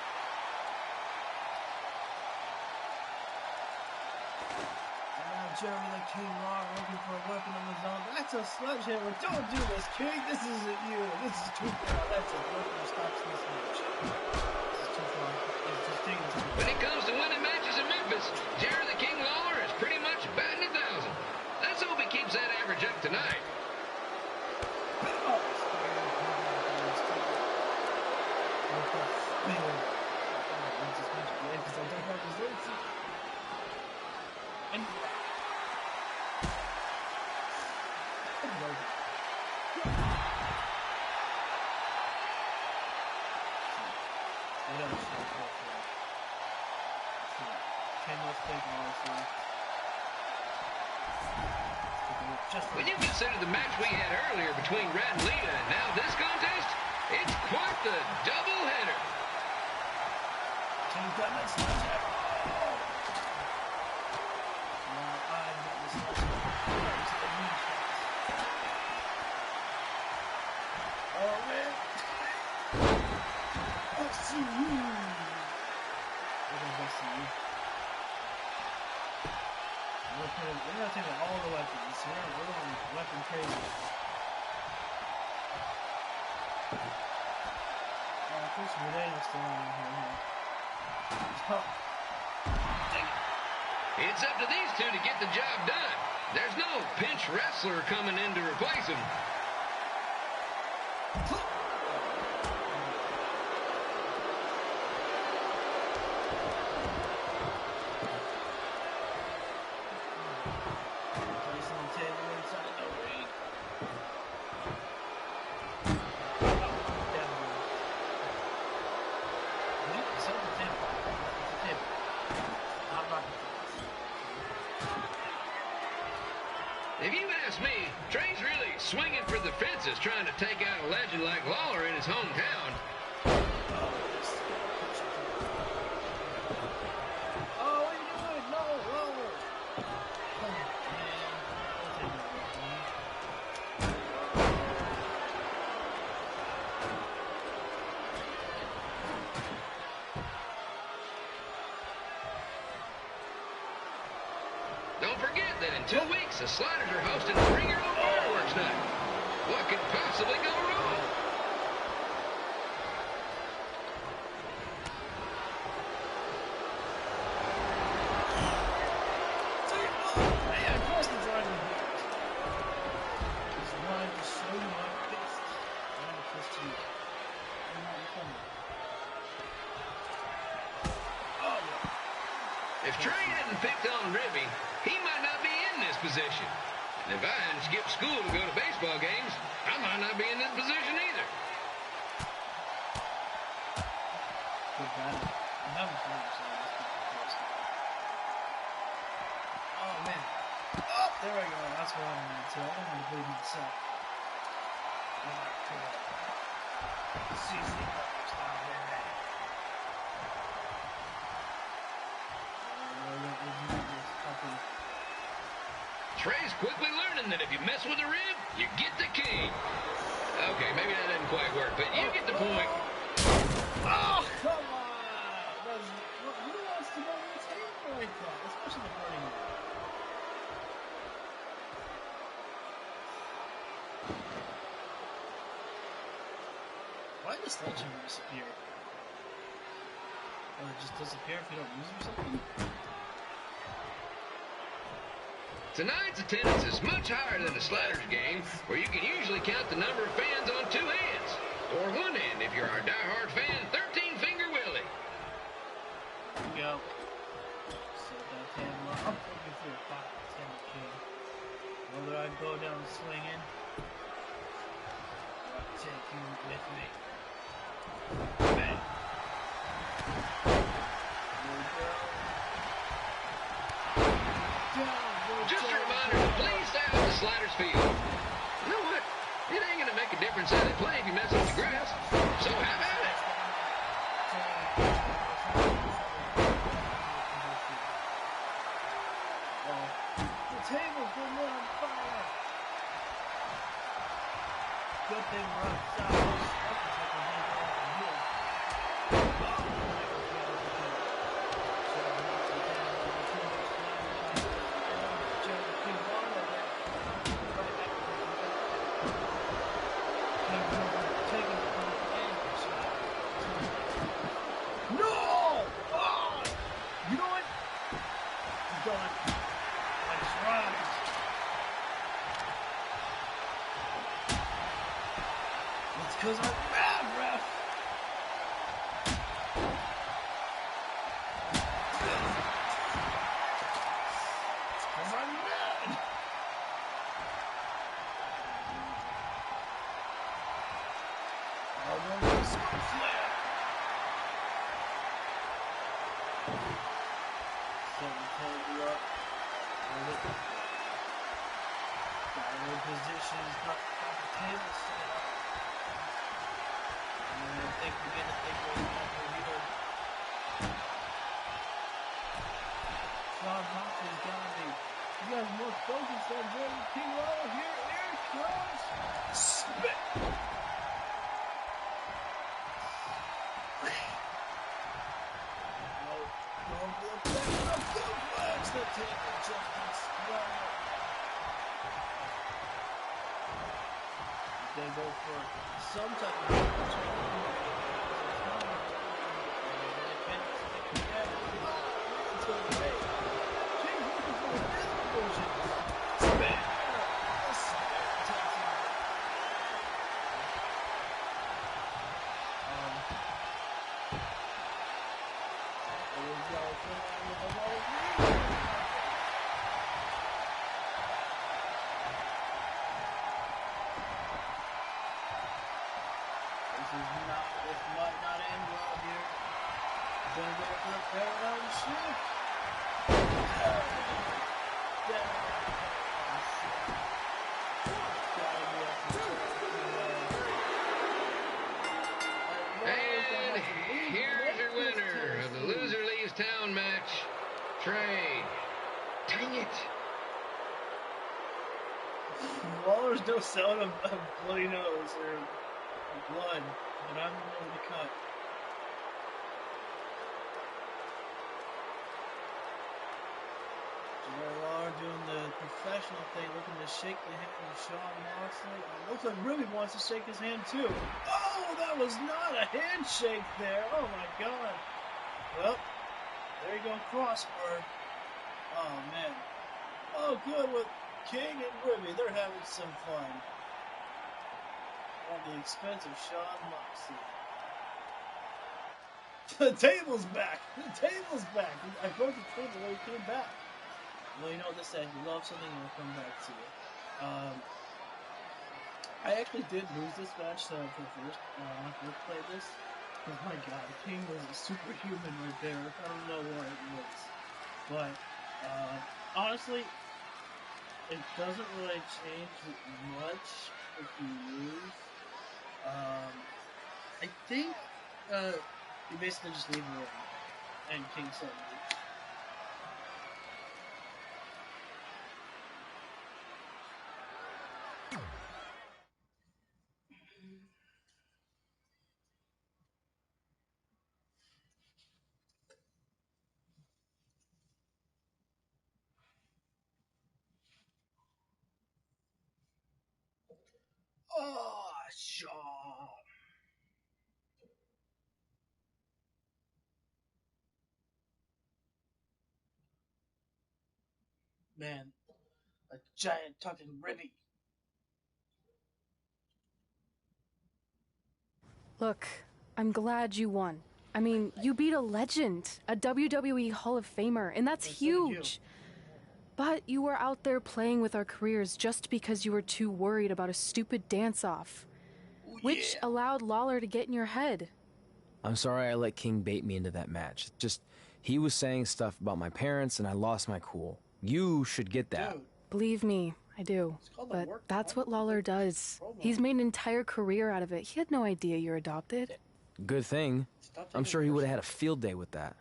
And now Jeremy the King Lawler looking for a weapon on the zone. That's a sledgehammer. Don't do this, King. This isn't you. This is too far. That's it. Nothing stops this match. This is too far. It's just taking time. When it comes to winning matches in Memphis, Jerry the King Lawler is pretty much batting 1,000. Let's hope he keeps that average up tonight. And When you consider the match we had earlier between Red and Lita and now this contest, it's quite the doubleheader. We're gonna take all the weapons. We're going weapon crazy. Chris Redena's still on here. Oh. It's up to these two to get the job done. There's no pinch wrestler coming in to replace him. If you ask me, Trey's really swinging for the fences trying to take out a legend like Lawler in his hometown. Oh, what are you doing? No, Lawler. 2 weeks, the Sliders are hosting a Bring Your Own Fireworks night. What could possibly go wrong? Man, Preston's driving me. He's wanting to show you my fist. I want to fist you. I'm not coming. Oh, yeah. If Trey hadn't picked on Ribby, he might not be in this position. And if I hadn't skipped school to go to baseball games, I might not be in this position either. Good battle. I'm having fun, so let's keep it close. Oh, man. Oh, there we go. That's what I wanted to. I don't want to bleed myself. Alright, cool. CC style, baby. Trey's quickly learning that if you mess with a rib, you get the king. Okay, maybe that didn't quite work, but you get the point. Oh, come on! Who wants to go to the table like that? Especially the party man. Why did the sledgehammer disappear? Or it just disappear if you don't use it or something? Tonight's attendance is much higher than the Sliders game, where you can usually count the number of fans on 2 hands. Or 1 hand if you're our diehard fan, 13-Finger Willie. Here we go. Set that table up. I'm looking for a 5-10 king. Whether I go down swinging, or I take you with me. Bang. Here we go. Down. Just a reminder to please stay off the Sliders field. You know what? It ain't gonna make a difference how they play if you mess up the grass. So have at it. The table's been lit on fire. Good thing we're outside. Because I'm mad, ref. Because I'm mad. I'll go with some flair. Set the table up. Hold it. Got a little position. Got the table set up. I think we're gonna think right now for either. Jon Moxley's gotta be. You guys are more focused on Jordan King Lawler here. Here it comes. Spit. No, don't look back. Up the flags. The table just exploded. They go for some type of This might not end well here. Gonna go for the parallel shift. And here's your winner of the Loser Leaves Town match, Trey. Dang it. Lawler's no sound of bloody nose or blood, but I'm the one to cut. Lawler doing the professional thing, looking to shake the hand of Jon Moxley. Looks like Ruby wants to shake his hand too. Oh, that was not a handshake there. Oh my God. Well, there you go, crossbar. Oh man. Oh, good with King and Ruby. They're having some fun. At the expense of Jon Moxley. The table's back. The table's back. I broke the table when he came back. Well, you know what this says. You love something, it'll come back to you. I actually did lose this match for first play this. Oh my God, King was a superhuman right there. I don't know what it was, but honestly, it doesn't really change much if you lose. I think you basically just leave it in, and King said. Oh, Shaw. Man, a giant talking ribby. Look, I'm glad you won. I mean, you beat a legend, a WWE Hall of Famer, and that's huge. But you were out there playing with our careers just because you were too worried about a stupid dance-off, which allowed Lawler to get in your head. I'm sorry I let King bait me into that match. Just, he was saying stuff about my parents and I lost my cool. You should get that. Dude. Believe me, I do. But that's what Lawler does. He's made an entire career out of it. He had no idea you're adopted. Good thing. I'm sure he would have had a field day with that.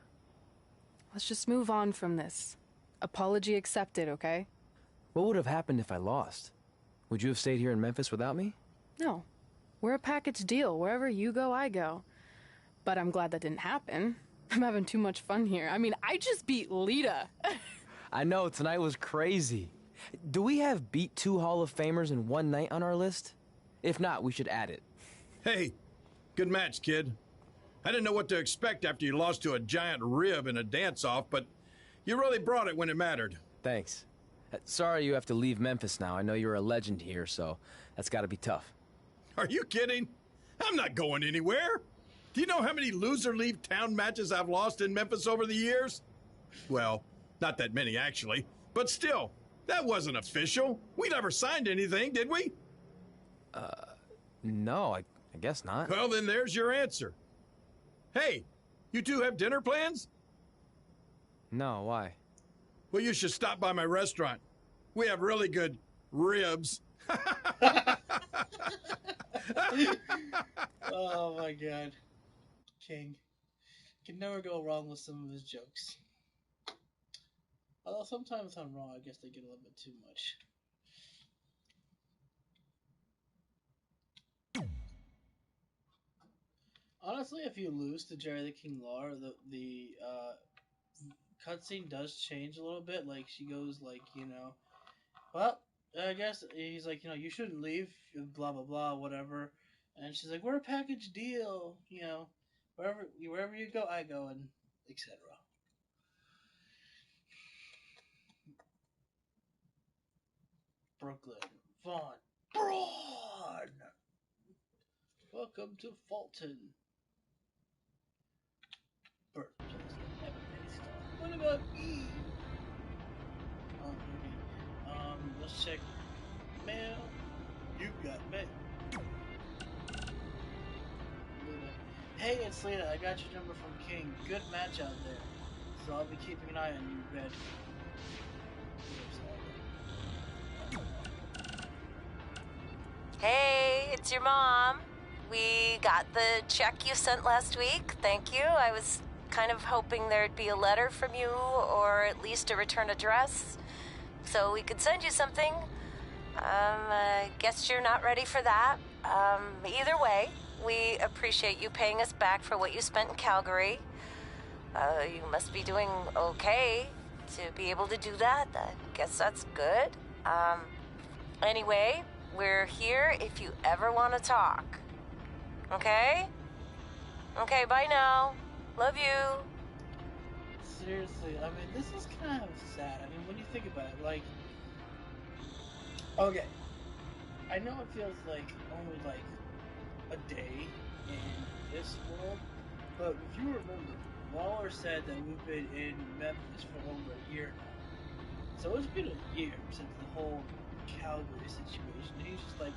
Let's just move on from this. Apology accepted, okay? What would have happened if I lost? Would you have stayed here in Memphis without me? No. We're a package deal. Wherever you go, I go. But I'm glad that didn't happen. I'm having too much fun here. I mean, I just beat Lita. I know, tonight was crazy. Do we have beat 2 Hall of Famers in one night on our list? If not, we should add it. Hey, good match, kid. I didn't know what to expect after you lost to a giant rib in a dance-off, but you really brought it when it mattered. Thanks. Sorry you have to leave Memphis now. I know you're a legend here, so that's got to be tough. Are you kidding? I'm not going anywhere. Do you know how many loser leave town matches I've lost in Memphis over the years? Well, not that many actually, but still, that wasn't official. We never signed anything, did we? No, I guess not. Well, then there's your answer. Hey, you two have dinner plans? No, why? Well, you should stop by my restaurant. We have really good ribs. Oh my God. King. Can never go wrong with some of his jokes. Although sometimes I'm wrong, I guess they get a little bit too much. Honestly, if you lose to Jerry the King Lawler, the cutscene does change a little bit. Like, she goes like, you know, well, I guess he's like, you know, you shouldn't leave, blah blah blah, whatever. And she's like, we're a package deal, you know, wherever you go, I go, and etc. Brooklyn, Vaughn, Braun. Welcome to Fulton. Birthplace of everybody's star. What about Eve? Oh, okay. Let's check mail. You got mail. Hey, it's Lita. I got your number from King. Good match out there. So I'll be keeping an eye on you, Red. Hey, it's your mom. We got the check you sent last week. Thank you. I was kind of hoping there'd be a letter from you, or at least a return address, so we could send you something. I guess you're not ready for that. Either way, we appreciate you paying us back for what you spent in Calgary. You must be doing okay to be able to do that. I guess that's good. Anyway, we're here if you ever want to talk. Okay? Okay, bye now. Love you. Seriously, I mean, this is kind of sad. I mean, when you think about it, like, okay, I know it feels like only like a day in this world, but if you remember, Lawler said that we've been in Memphis for over a year now. So it's been a year since the whole Calgary situation. And he's just like,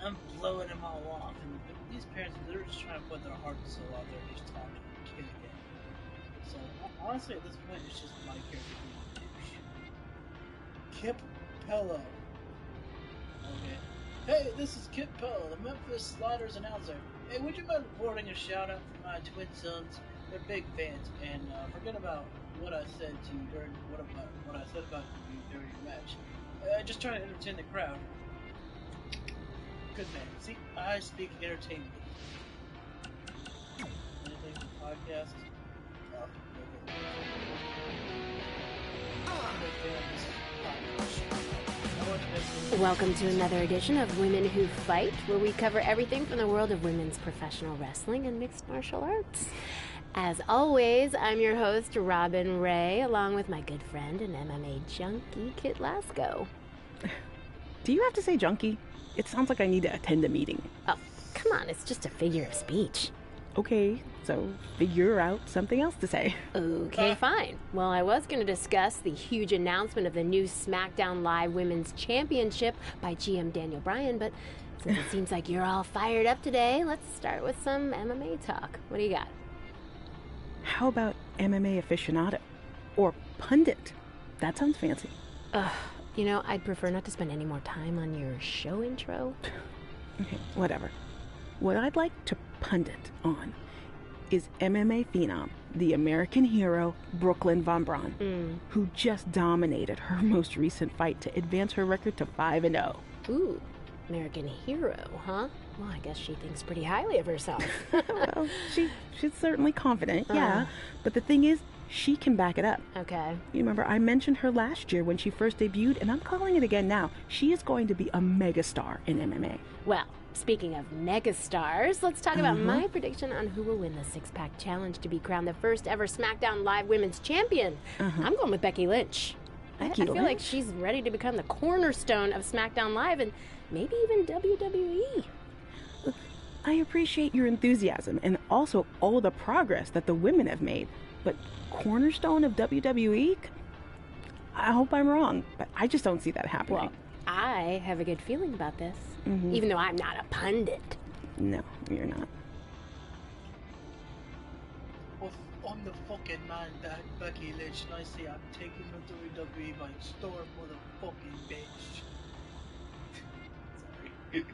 I'm blowing them all off. And these parents, they're just trying to put their heart and soul out there and just talk to the kid again. So honestly, at this point, it's just my character being a douche. Kip Pello. Okay. Hey, this is Kip Pello, the Memphis Sliders announcer. Hey, would you mind recording a shout out for my twin sons? They're big fans, and forget about what I said to you during what I said about you during your match. Just trying to entertain the crowd. Good man. See, I speak entertainment. Anything for the podcast? Welcome to another edition of Women Who Fight, where we cover everything from the world of women's professional wrestling and mixed martial arts. As always, I'm your host, Robin Ray, along with my good friend and MMA junkie, Kit Lasco. Do you have to say junkie? It sounds like I need to attend a meeting. Oh, come on, it's just a figure of speech. Okay, so figure out something else to say. Okay, fine. Well, I was going to discuss the huge announcement of the new SmackDown Live Women's Championship by GM Daniel Bryan, but since it seems like you're all fired up today, let's start with some MMA talk. What do you got? How about MMA aficionado? Or pundit? That sounds fancy. You know, I'd prefer not to spend any more time on your show intro. Okay, whatever. What I'd like to pundit on is MMA phenom, the American hero, Brooklyn Von Braun, who just dominated her most recent fight to advance her record to 5-0. Ooh, American hero, huh? Well, I guess she thinks pretty highly of herself. Well, she's certainly confident, yeah. But the thing is, she can back it up. Okay. You remember, I mentioned her last year when she first debuted, and I'm calling it again now. She is going to be a megastar in MMA. Well, speaking of megastars, let's talk about my prediction on who will win the six-pack challenge to be crowned the first ever SmackDown Live Women's Champion. I'm going with Becky Lynch. I feel like she's ready to become the cornerstone of SmackDown Live and maybe even WWE. I appreciate your enthusiasm and also all the progress that the women have made, but cornerstone of WWE? I hope I'm wrong, but I just don't see that happening. Well, I have a good feeling about this, even though I'm not a pundit. No, you're not. I'm the fucking man that Becky Lynch, and I say I'm taking the WWE by storm, motherfucking bitch. Sorry.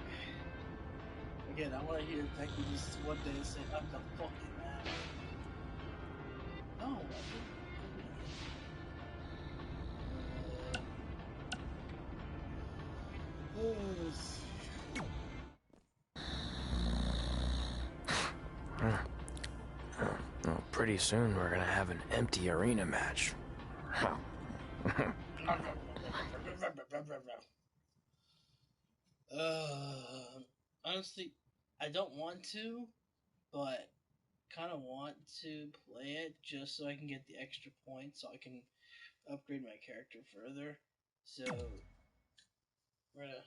Again, I want to hear Becky just one day say, I'm the fucking man. No, Well, pretty soon we're gonna have an empty arena match. Honestly, I don't want to, but kind of want to play it just so I can get the extra points so I can upgrade my character further. So, we're gonna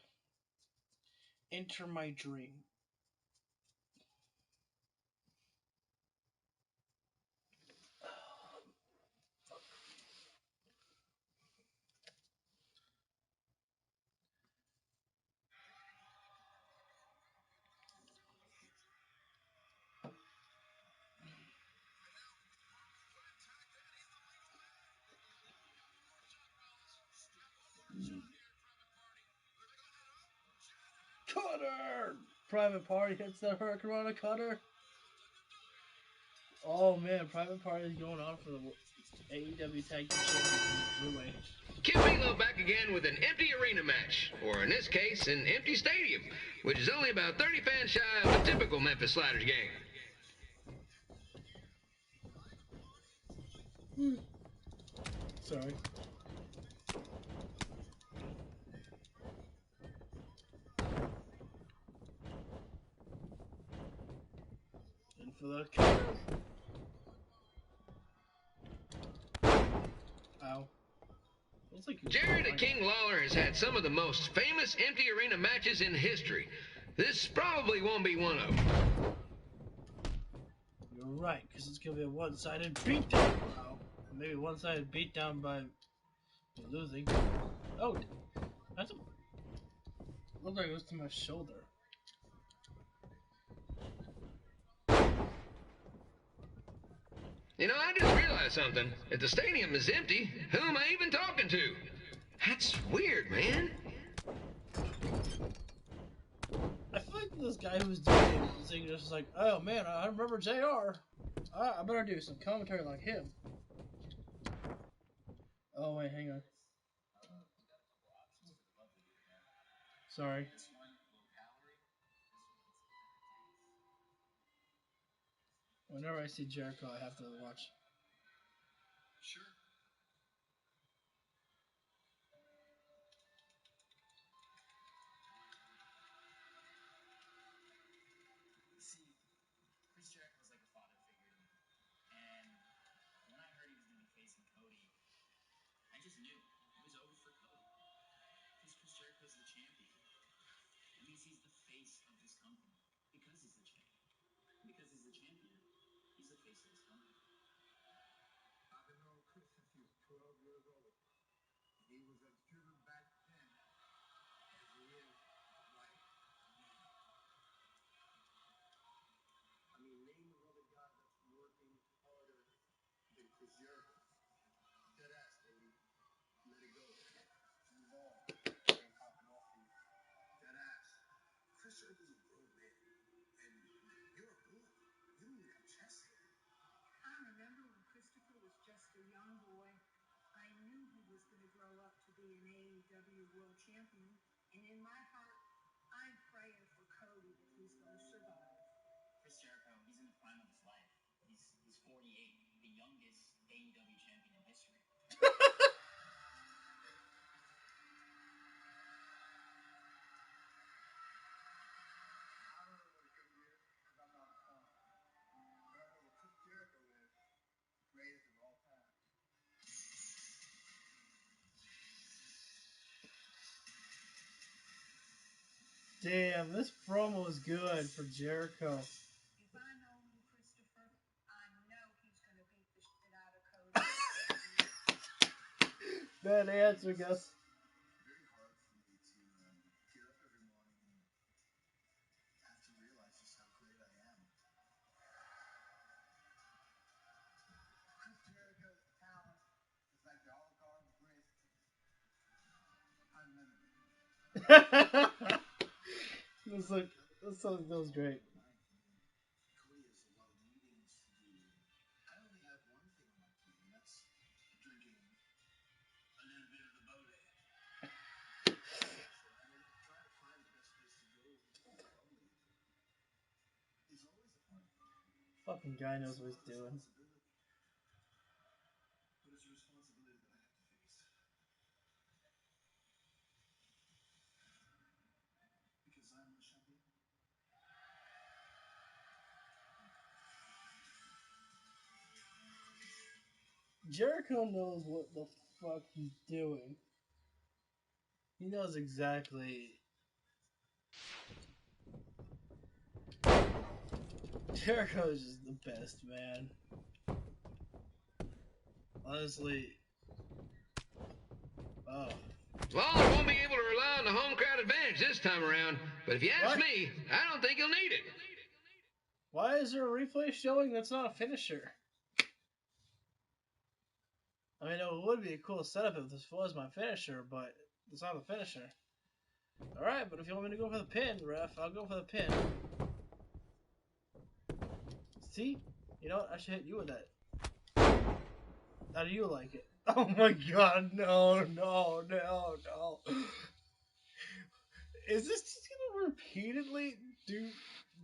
enter my dream. Cutter! Private Party hits the Hurricane Cutter. Oh man, Private Party is going on for the AEW Tag Team Championship. Kip Milo back again with an empty arena match, or in this case, an empty stadium, which is only about 30 fans shy of a typical Memphis Sliders game. Sorry. for the count. Ow. Jerry the King Lawler has had some of the most famous empty arena matches in history. This probably won't be one of them. You're right, because it's going to be a one-sided beatdown. Wow. Maybe one-sided beatdown by losing. Oh, that's a... Looked like it was to my shoulder. You know, I just realized something. If the stadium is empty, who am I even talking to? That's weird, man. I feel like this guy who's doing this thing just like, oh man, I remember JR. I better do some commentary like him. Oh wait, hang on. Sorry. Whenever I see Jericho, I have to watch. Sure. See, Chris Jericho was like a father figure to me. And when I heard he was going to be facing Cody, I just knew it was over for Cody. Because Chris Jericho's the champion. That means he's the face of this company. Because he's the champion. Because he's the champion, he's the face of this company. I've been knowing Chris since he was 12 years old. He was as driven back then as he is right now. I mean, name another guy that's working harder than Chris Jericho. Dead ass, baby. Let it go. Move on. Ain't popping off for you. Dead ass. Chris Jericho's a grown man. And you're a boy. You don't even have chest hair. I remember when Christopher was just a young boy. I knew he was going to grow up to be an AEW world champion. And in my heart, I'm praying for Cody that he's going to survive. Chris Jericho, he's in the prime of his life. He's 48, the youngest AEW champion in history. Damn, this promo is good for Jericho. If I know him, Christopher, I know he's going to beat the shit out of Cody. Bad answer, Gus. Very hard for me to get up every morning and have to realize just how great I am. Chris Jericho's talent is like the oligarch's wrist. Unlimited. This song feels great. Cody has a lot of meetings to do. I only have one thing on my plate, and that's drinking a little bit of the Bode. So I try to find the best place to go bubbly. It's always a party. Fucking guy knows what he's doing. But it's a responsibility that I have to face. Because I'm the champion. Jericho knows what the fuck he's doing. He knows exactly. Jericho is just the best, man. Honestly. Oh. Lawler won't be able to rely on the home crowd advantage this time around, but if you ask me, I don't think he'll need it. Why is there a replay showing that's not a finisher? I mean, it would be a cool setup if this was my finisher, but it's not a finisher. Alright, but if you want me to go for the pin, ref, I'll go for the pin. See? You know what? I should hit you with that. How do you like it? Oh my god, no. Is this just gonna repeatedly do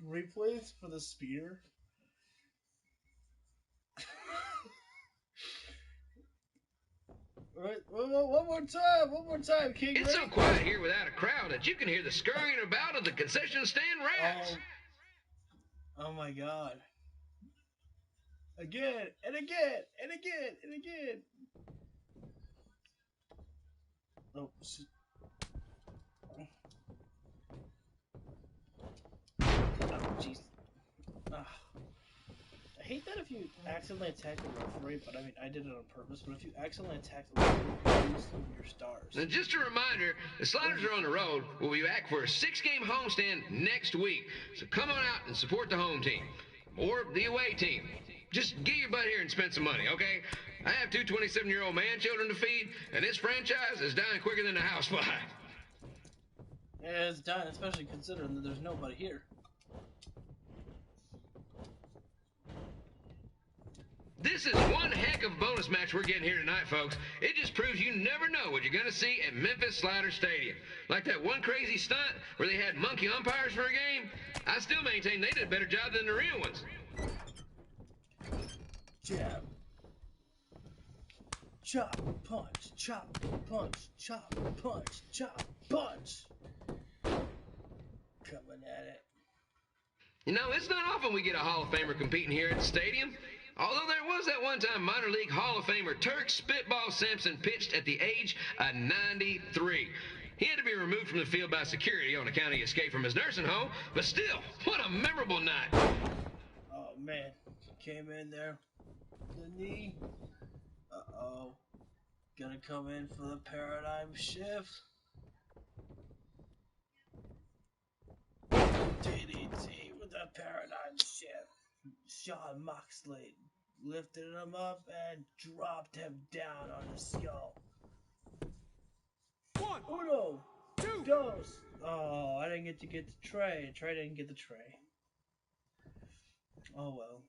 replays for the spear? Alright, one more time, King. It's so quiet here without a crowd that you can hear the scurrying about of the concession stand rats. Oh my god. Again, and again, and again, and again. Oh, jeez. I hate that if you accidentally attack the referee, but I mean, I did it on purpose, but if you accidentally attack the referee, you lose some of your stars. And just a reminder, the Sliders are on the road. We'll be back for a 6-game homestand next week. So come on out and support the home team. Or the away team. Just get your butt here and spend some money, okay? I have two 27-year-old man-children to feed, and this franchise is dying quicker than a house fly. Yeah, it's dying, especially considering that there's nobody here. This is one heck of a bonus match we're getting here tonight, folks. It just proves you never know what you're going to see at Memphis Slider Stadium. Like that one crazy stunt where they had monkey umpires for a game. I still maintain they did a better job than the real ones. Jab. Chop, punch, chop, punch, chop, punch, chop, punch. Coming at it. You know, it's not often we get a Hall of Famer competing here at the stadium. Although there was that one time minor league Hall of Famer Turk Spitball Simpson pitched at the age of 93. He had to be removed from the field by security on account he escaped from his nursing home, but still, what a memorable night. Oh man, came in there, the knee. Uh-oh, gonna come in for the paradigm shift. DDT with the paradigm shift. Jon Moxley lifted him up and dropped him down on his skull. One, uno, two, dos. Oh, I didn't get to get the tray. Trey didn't get the tray. Oh well.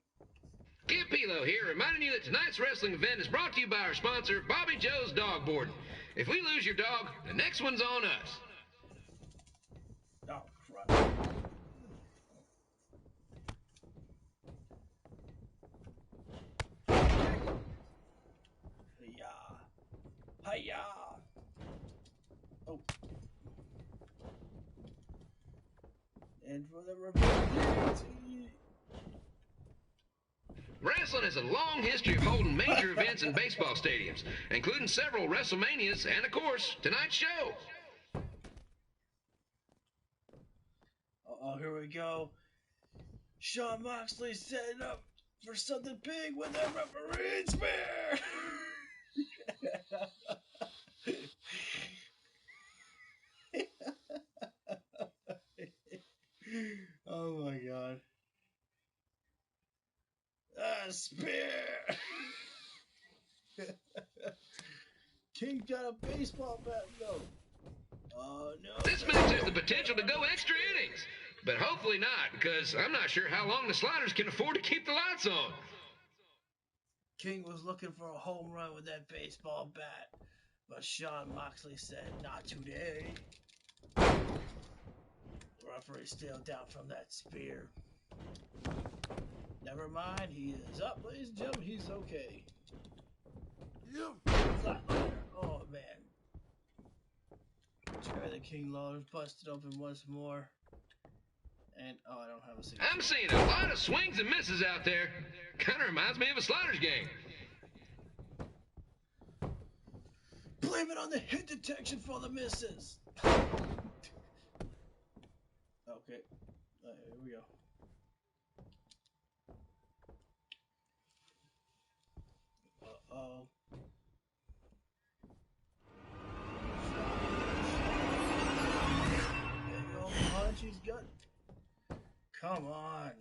Kid Pilo here, reminding you that tonight's wrestling event is brought to you by our sponsor, Bobby Joe's Dog Boarding. If we lose your dog, the next one's on us. Oh, crap. Hiya! Oh. And for the revenge. Wrestling has a long history of holding major events in baseball stadiums, including several WrestleManias and, of course, tonight's show. Oh, here we go. Jon Moxley setting up for something big with a referee spear. Oh my god. A spear! King got a baseball bat though. Oh no. This match has the potential to go extra innings, but hopefully not, because I'm not sure how long the Sliders can afford to keep the lights on. King was looking for a home run with that baseball bat, but Jon Moxley said, not today. The referee still down from that spear. Never mind, he is up, ladies and gentlemen, he's okay. Oh man. Jerry the King Lawler's busted open once more. And, oh, I don't have a single. I'm seeing a lot of swings and misses out there. Kinda reminds me of a Sliders game. Blame it on the hit detection for the misses. Okay. Here we go. Uh-oh. Big old punch he's got. Come on.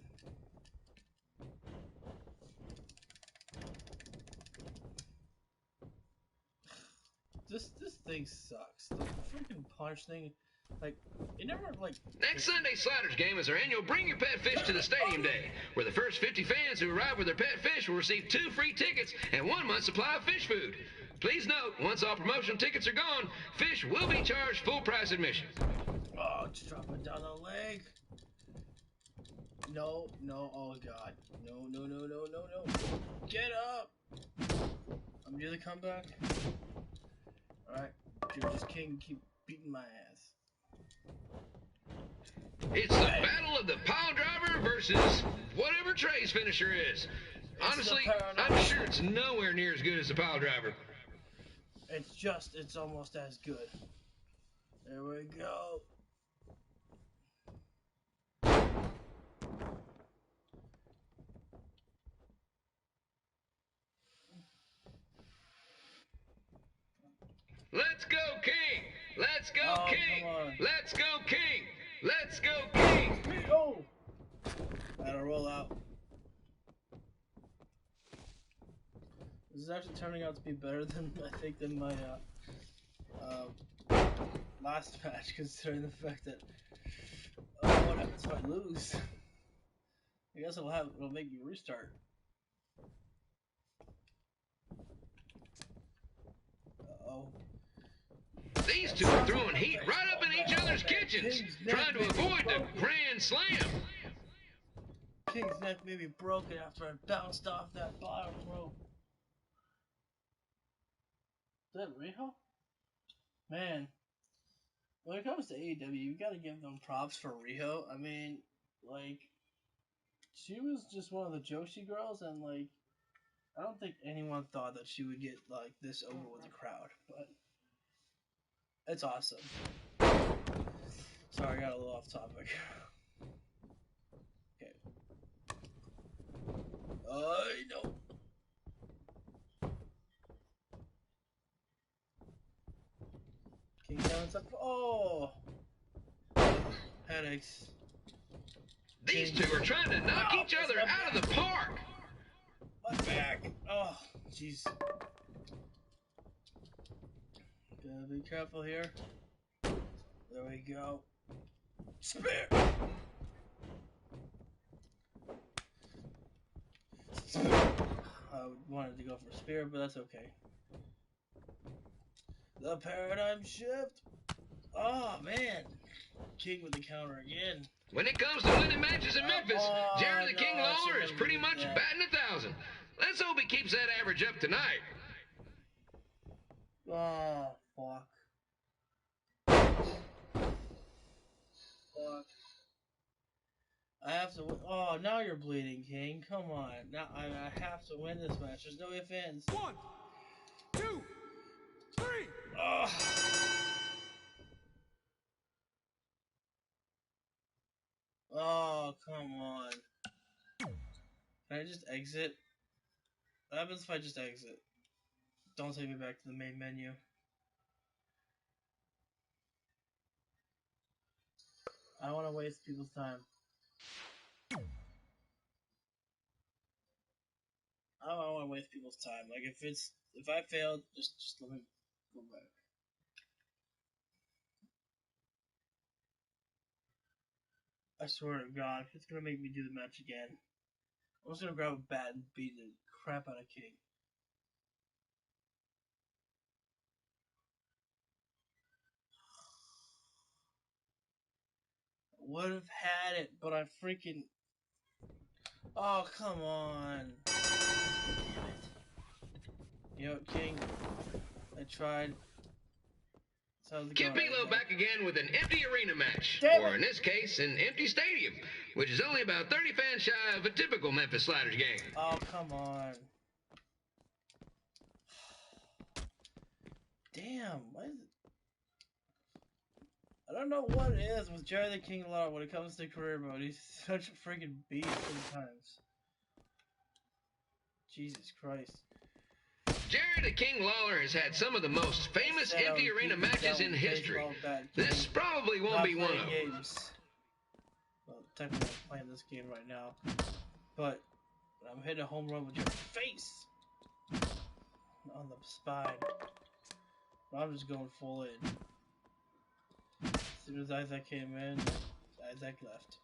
This thing sucks. The freaking punch thing, like, it never, like... Next Sunday Sliders game is our annual Bring Your Pet Fish to the Stadium Day, where the first 50 fans who arrive with their pet fish will receive 2 free tickets and 1 month's supply of fish food. Please note, once all promotional tickets are gone, fish will be charged full price admission. Oh, just drop it down the leg. No, oh god. No. Get up! I'm near the comeback. Alright, George's King, keep beating my ass. It's the battle of the pile driver versus whatever Trey's finisher is. Honestly, I'm sure it's nowhere near as good as the pile driver. It's almost as good. There we go. Let's go, King! Let's go, Oh, King! come on. Let's go, King! Let's go, King! Oh! Gotta roll out. This is actually turning out to be better than I think than my last match, considering the fact that what happens if I lose? I guess it'll make me restart. Uh-oh. These two are throwing heat right up in each other's kitchens, trying to avoid the Grand Slam. King's neck may be broken after I bounced off that bottom rope. Is that Riho? Man, when it comes to AEW, you gotta give them props for Riho. I mean, like, she was just one of the Joshi girls, and like, I don't think anyone thought that she would get like this over with the crowd, but it's awesome. Sorry, I got a little off topic. Okay. I know. King down stuff. Oh, headaches. These two are trying to knock each other out of the park. My back. Oh, jeez. Gotta be careful here. There we go. Spear. I wanted to go for spear, but that's okay. The paradigm shift. Oh man, King with the counter again. When it comes to winning matches in Memphis, Jerry the King Lawler is pretty much batting 1,000. Let's hope he keeps that average up tonight. Oh, fuck. Fuck. I have to win. Oh, now you're bleeding, King. Come on. Now I have to win this match. There's no ifs, ands. 1, 2, 3. Oh. Oh, come on. Can I just exit? What happens if I just exit? Don't take me back to the main menu. I don't want to waste people's time. I don't want to waste people's time. Like, if I failed, just let me go back. I swear to God, it's gonna make me do the match again. I'm just gonna grab a bat and beat the crap out of King. Would have had it, but I freaking... Oh, come on. Damn it. You know what, King? I tried. Kip Elo back again with an empty arena match. Or in this case, an empty stadium, which is only about 30 fans shy of a typical Memphis Sliders game. Oh, come on. Damn, what is it? I don't know what it is with Jerry the King Lawler when it comes to career mode. He's such a freaking beast sometimes. Jesus Christ. Jerry the King Lawler has had some of the most famous empty arena matches in history. This probably won't be one of them. Games. Well, technically I'm playing this game right now. But I'm hitting a home run with your face on the spine. But I'm just going full in. As soon as Isaac came in, Isaac left.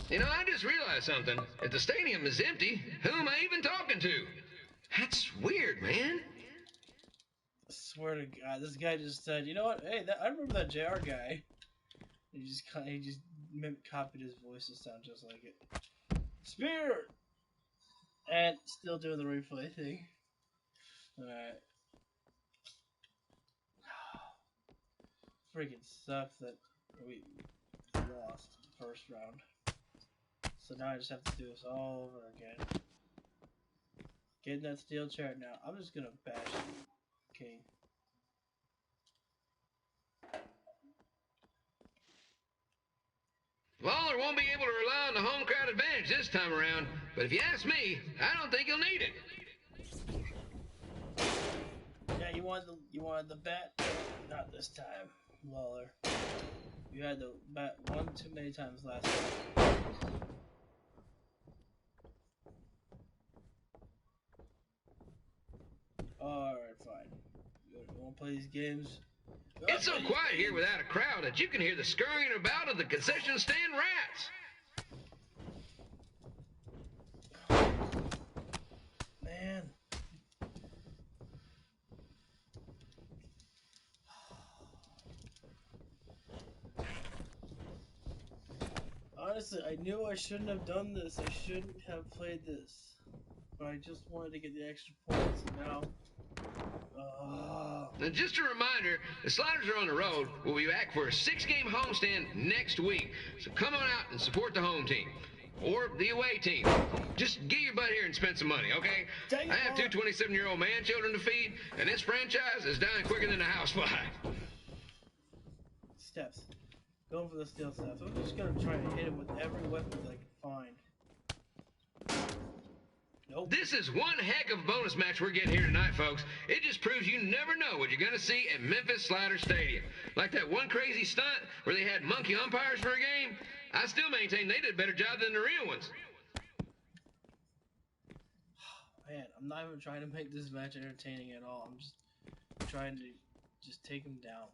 You know, I just realized something. If the stadium is empty, who am I even talking to? That's weird, man. I swear to God, this guy just said, you know what? Hey, I remember that JR guy. He just copied his voice to sound just like it. Spear! And still doing the replay thing. Alright. Freaking sucks that we lost the first round. So now I just have to do this all over again. Getting that steel chair now. I'm just gonna bash King. Lawler won't be able to rely on the home crowd advantage this time around, but if you ask me, I don't think he'll need it. Yeah, you wanted the bet? Not this time, Lawler. You had the bet one too many times last time. Alright, fine. You wanna play these games? It's so quiet here without a crowd that you can hear the scurrying about of the concession stand rats. Man. Honestly, I knew I shouldn't have done this. I shouldn't have played this. But I just wanted to get the extra points, and now... And just a reminder, the Sliders are on the road. We'll be back for a 6-game homestand next week. So come on out and support the home team. Or the away team. Just get your butt here and spend some money, okay? I have two 27-year-old man-children to feed, and this franchise is dying quicker than a housefly. Steps. Going for the steel steps. I'm just gonna try to hit him with every weapon that I can find. Nope. This is one heck of a bonus match we're getting here tonight, folks. It just proves you never know what you're going to see at Memphis Slider Stadium. Like that one crazy stunt where they had monkey umpires for a game. I still maintain they did a better job than the real ones. Man, I'm not even trying to make this match entertaining at all. I'm just trying to just take him down.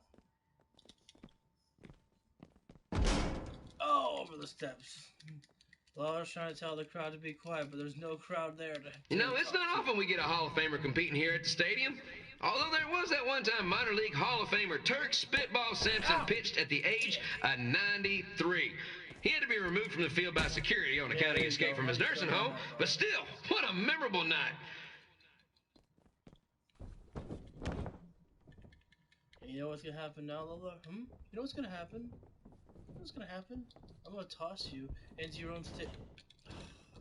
Oh, over the steps. Lawler's trying to tell the crowd to be quiet, but there's no crowd there to... You know, it's not often we get a Hall of Famer competing here at the stadium. Although there was that one time minor league Hall of Famer Turk Spitball Simpson pitched at the age of 93. He had to be removed from the field by security on account of his escape from his nursing home, but still, what a memorable night. You know what's gonna happen now, Lola? You know what's gonna happen? You know what's gonna happen? I'm gonna toss you into your own stick.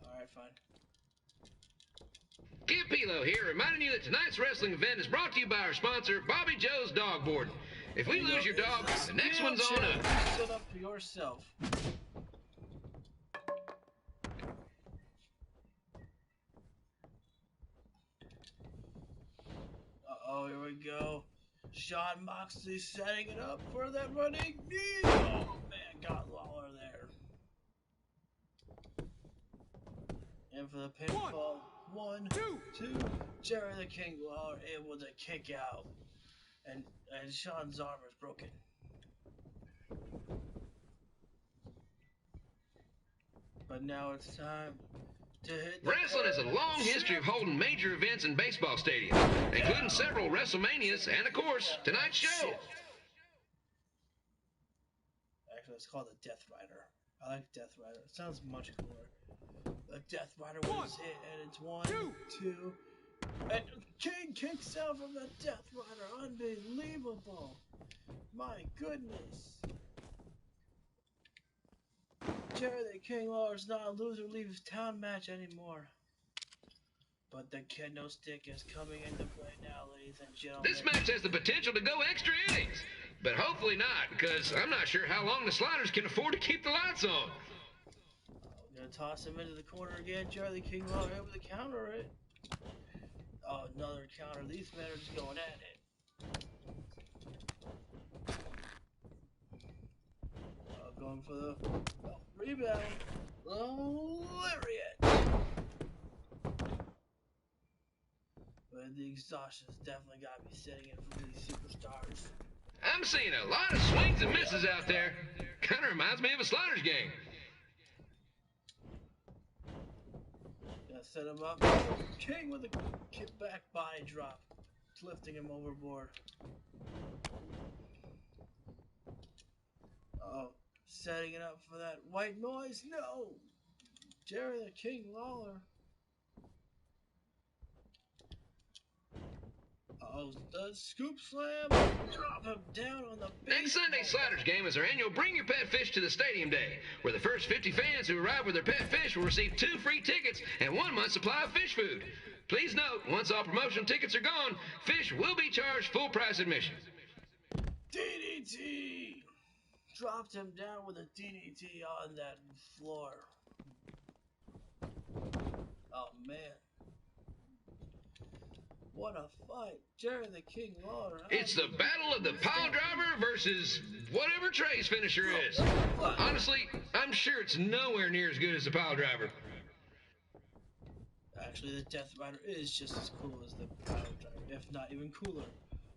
Alright, fine. Kid Pilo here, reminding you that tonight's wrestling event is brought to you by our sponsor, Bobby Joe's Dog Boarding. If we lose your dog, the next one's on us. Sit up for yourself. Uh-oh, here we go. Jon Moxley setting it up for that running knee. Oh, man, got Lawler there. And for the pinfall, one, two. Jerry the King Lawler able to kick out. And Sean's arm is broken. But now it's time to hit the Wrestling has a long history of holding major events in baseball stadiums, including several WrestleManias and, of course, tonight's show. Actually, it's called the Death Rider. I like Death Rider. It sounds much cooler. The Death Rider was hit, and it's one, two, and King kicks out from the Death Rider. Unbelievable. My goodness. Jerry the King Lawler's not a loser leaves town match anymore. But the kendo stick is coming into play now, ladies and gentlemen. This match has the potential to go extra innings, but hopefully not, because I'm not sure how long the Sliders can afford to keep the lights on. We're gonna toss him into the corner again. Jerry the King Lawler able to counter it. Oh, another counter. These men are just going at it. Going for the rebound. Lariat. But the exhaustion's definitely got me sitting in for these superstars. I'm seeing a lot of swings and misses out there. Kind of reminds me of a Sliders game. Gotta set him up. King with a kickback body drop, lifting him overboard. Uh-oh. Setting it up for that white noise. No! Jerry the King Lawler. Oh, the scoop slam. Drop him down on the Next Sunday's Sliders game is our annual Bring Your Pet Fish to the Stadium Day, where the first 50 fans who arrive with their pet fish will receive 2 free tickets and 1 month's supply of fish food. Please note, once all promotional tickets are gone, fish will be charged full price admission. DDT! Dropped him down with a DDT on that floor. Oh, man. What a fight. Jerry the King Lawler. It's the battle of the pile driver versus whatever Trey's finisher is. Honestly, I'm sure it's nowhere near as good as the pile driver. Actually, the Death Rider is just as cool as the pile driver, if not even cooler.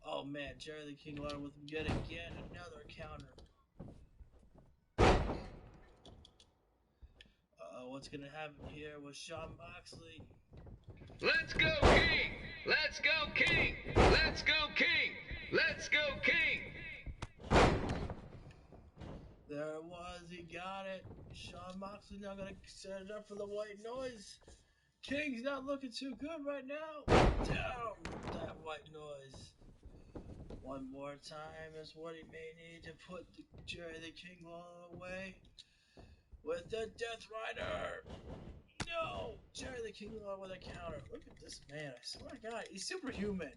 Oh man, Jerry the King Lawler with yet again another counter. What's gonna happen here with Jon Moxley? Let's go, King! Let's go, King! Let's go, King! Let's go, King! There it was, he got it. Jon Moxley now gonna set it up for the white noise. King's not looking too good right now. Down that white noise. One more time is what he may need to put Jerry the King Lawler away. With the Death Rider. No! Jerry the King Lawler with a counter. Look at this man. I swear to God, he's superhuman.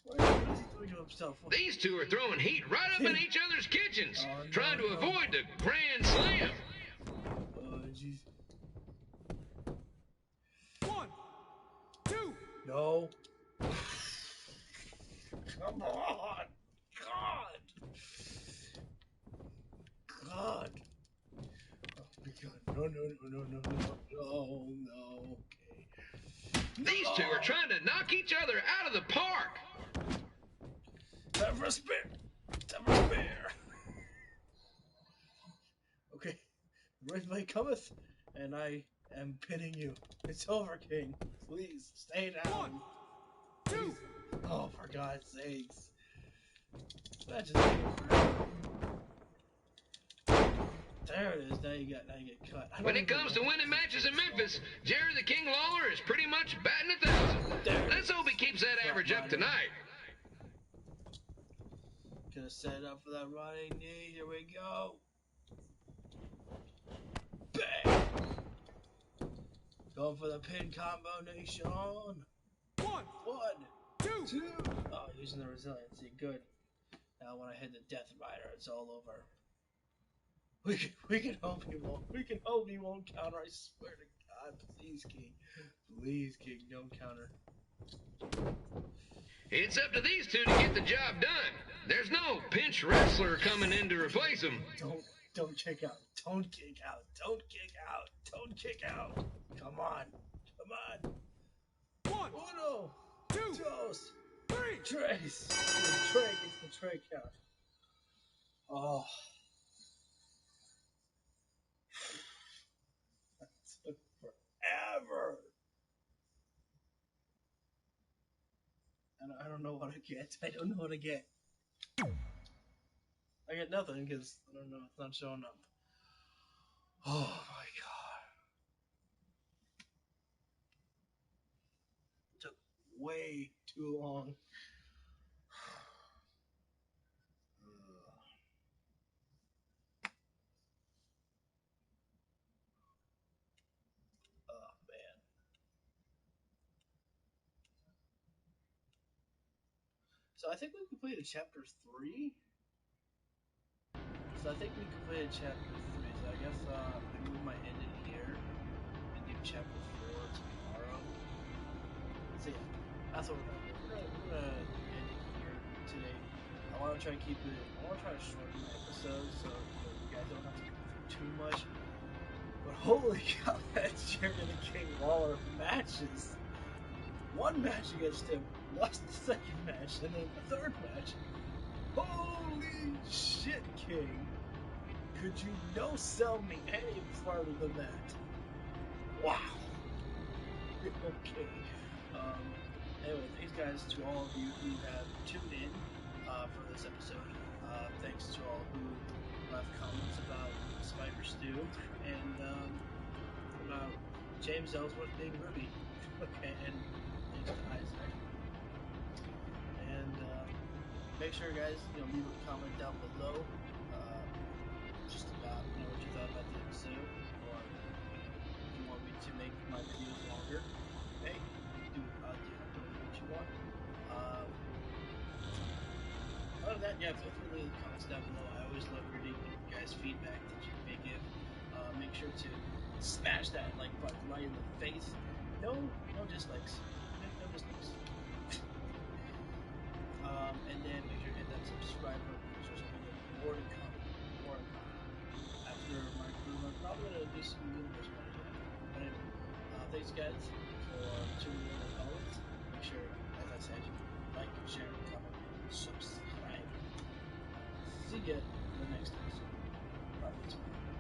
What is he doing to himself? These two are throwing heat right up in each other's kitchens, trying to avoid the Grand Slam. Oh, jeez. 1, 2. No. Come on. God. God. Oh my God. No. Okay. These two are trying to knock each other out of the park. Time for a spear. Time for a spear. Okay. Ridley cometh, and I am pinning you. It's over, King. Please, stay down. 1, 2. Oh, for God's sakes. That just taking forever. There it is. Now you get cut. When it comes to winning matches in Memphis, Jerry the King Lawler is pretty much batting 1,000. Let's hope he keeps that average up tonight. Gonna set it up for that running knee. Here we go. Bang! Going for the pin combination. 1, 2. Oh, using the resiliency. Good. Now when I hit the Death Rider, it's all over. We can hope he won't. We can hope he won't counter. I swear to God, please, King. Please, King, don't counter. It's up to these two to get the job done. There's no pinch wrestler coming in to replace him. Don't kick out. Don't kick out. Don't kick out. Don't kick out. Come on. Come on. 1, Uno. 2, Dos. 3. Trace. Trey gets the Trey count. Oh. That took forever. And I don't know what I get. I don't know what I get. I get nothing because I don't know. It's not showing up. Oh my God. It took way too long. Oh man. So I think we completed chapter 3. So I think we completed chapter 3. So I guess maybe we might end it here and do chapter 4 tomorrow. So yeah, that's what we're gonna do. We're gonna end it here today. I want to try to keep it. I want to try to shorten the episode so you guys don't have to go through too much. But holy cow, that's Jerry the King Lawler matches. One match against him, lost the second match, and then the third match. Holy shit, King. Could you no-sell me any further than that? Wow. Okay. Anyway, thanks guys to all of you who have tuned in for this episode. Thanks to all who left comments about Spider Stew and about James Ellsworth being Ruby. Okay, and thanks to Isaac. make sure, guys, leave a comment down below, just about what you thought about the episode, or if you want me to make my videos longer. Hey, I'll do what you want. Other than that, yeah, feel free to leave the comments down below. I always love reading you guys' feedback that you may give. Make sure to smash that like button right in the face. No dislikes. No dislikes. And then make sure to hit that subscribe button because there's only more to come. More to come. After my crew, I'm probably going to do some universe money after. But anyway, thanks guys for tuning in as always. Make sure, as I said, you like, share, comment, and subscribe. See ya in the next episode. Probably tomorrow.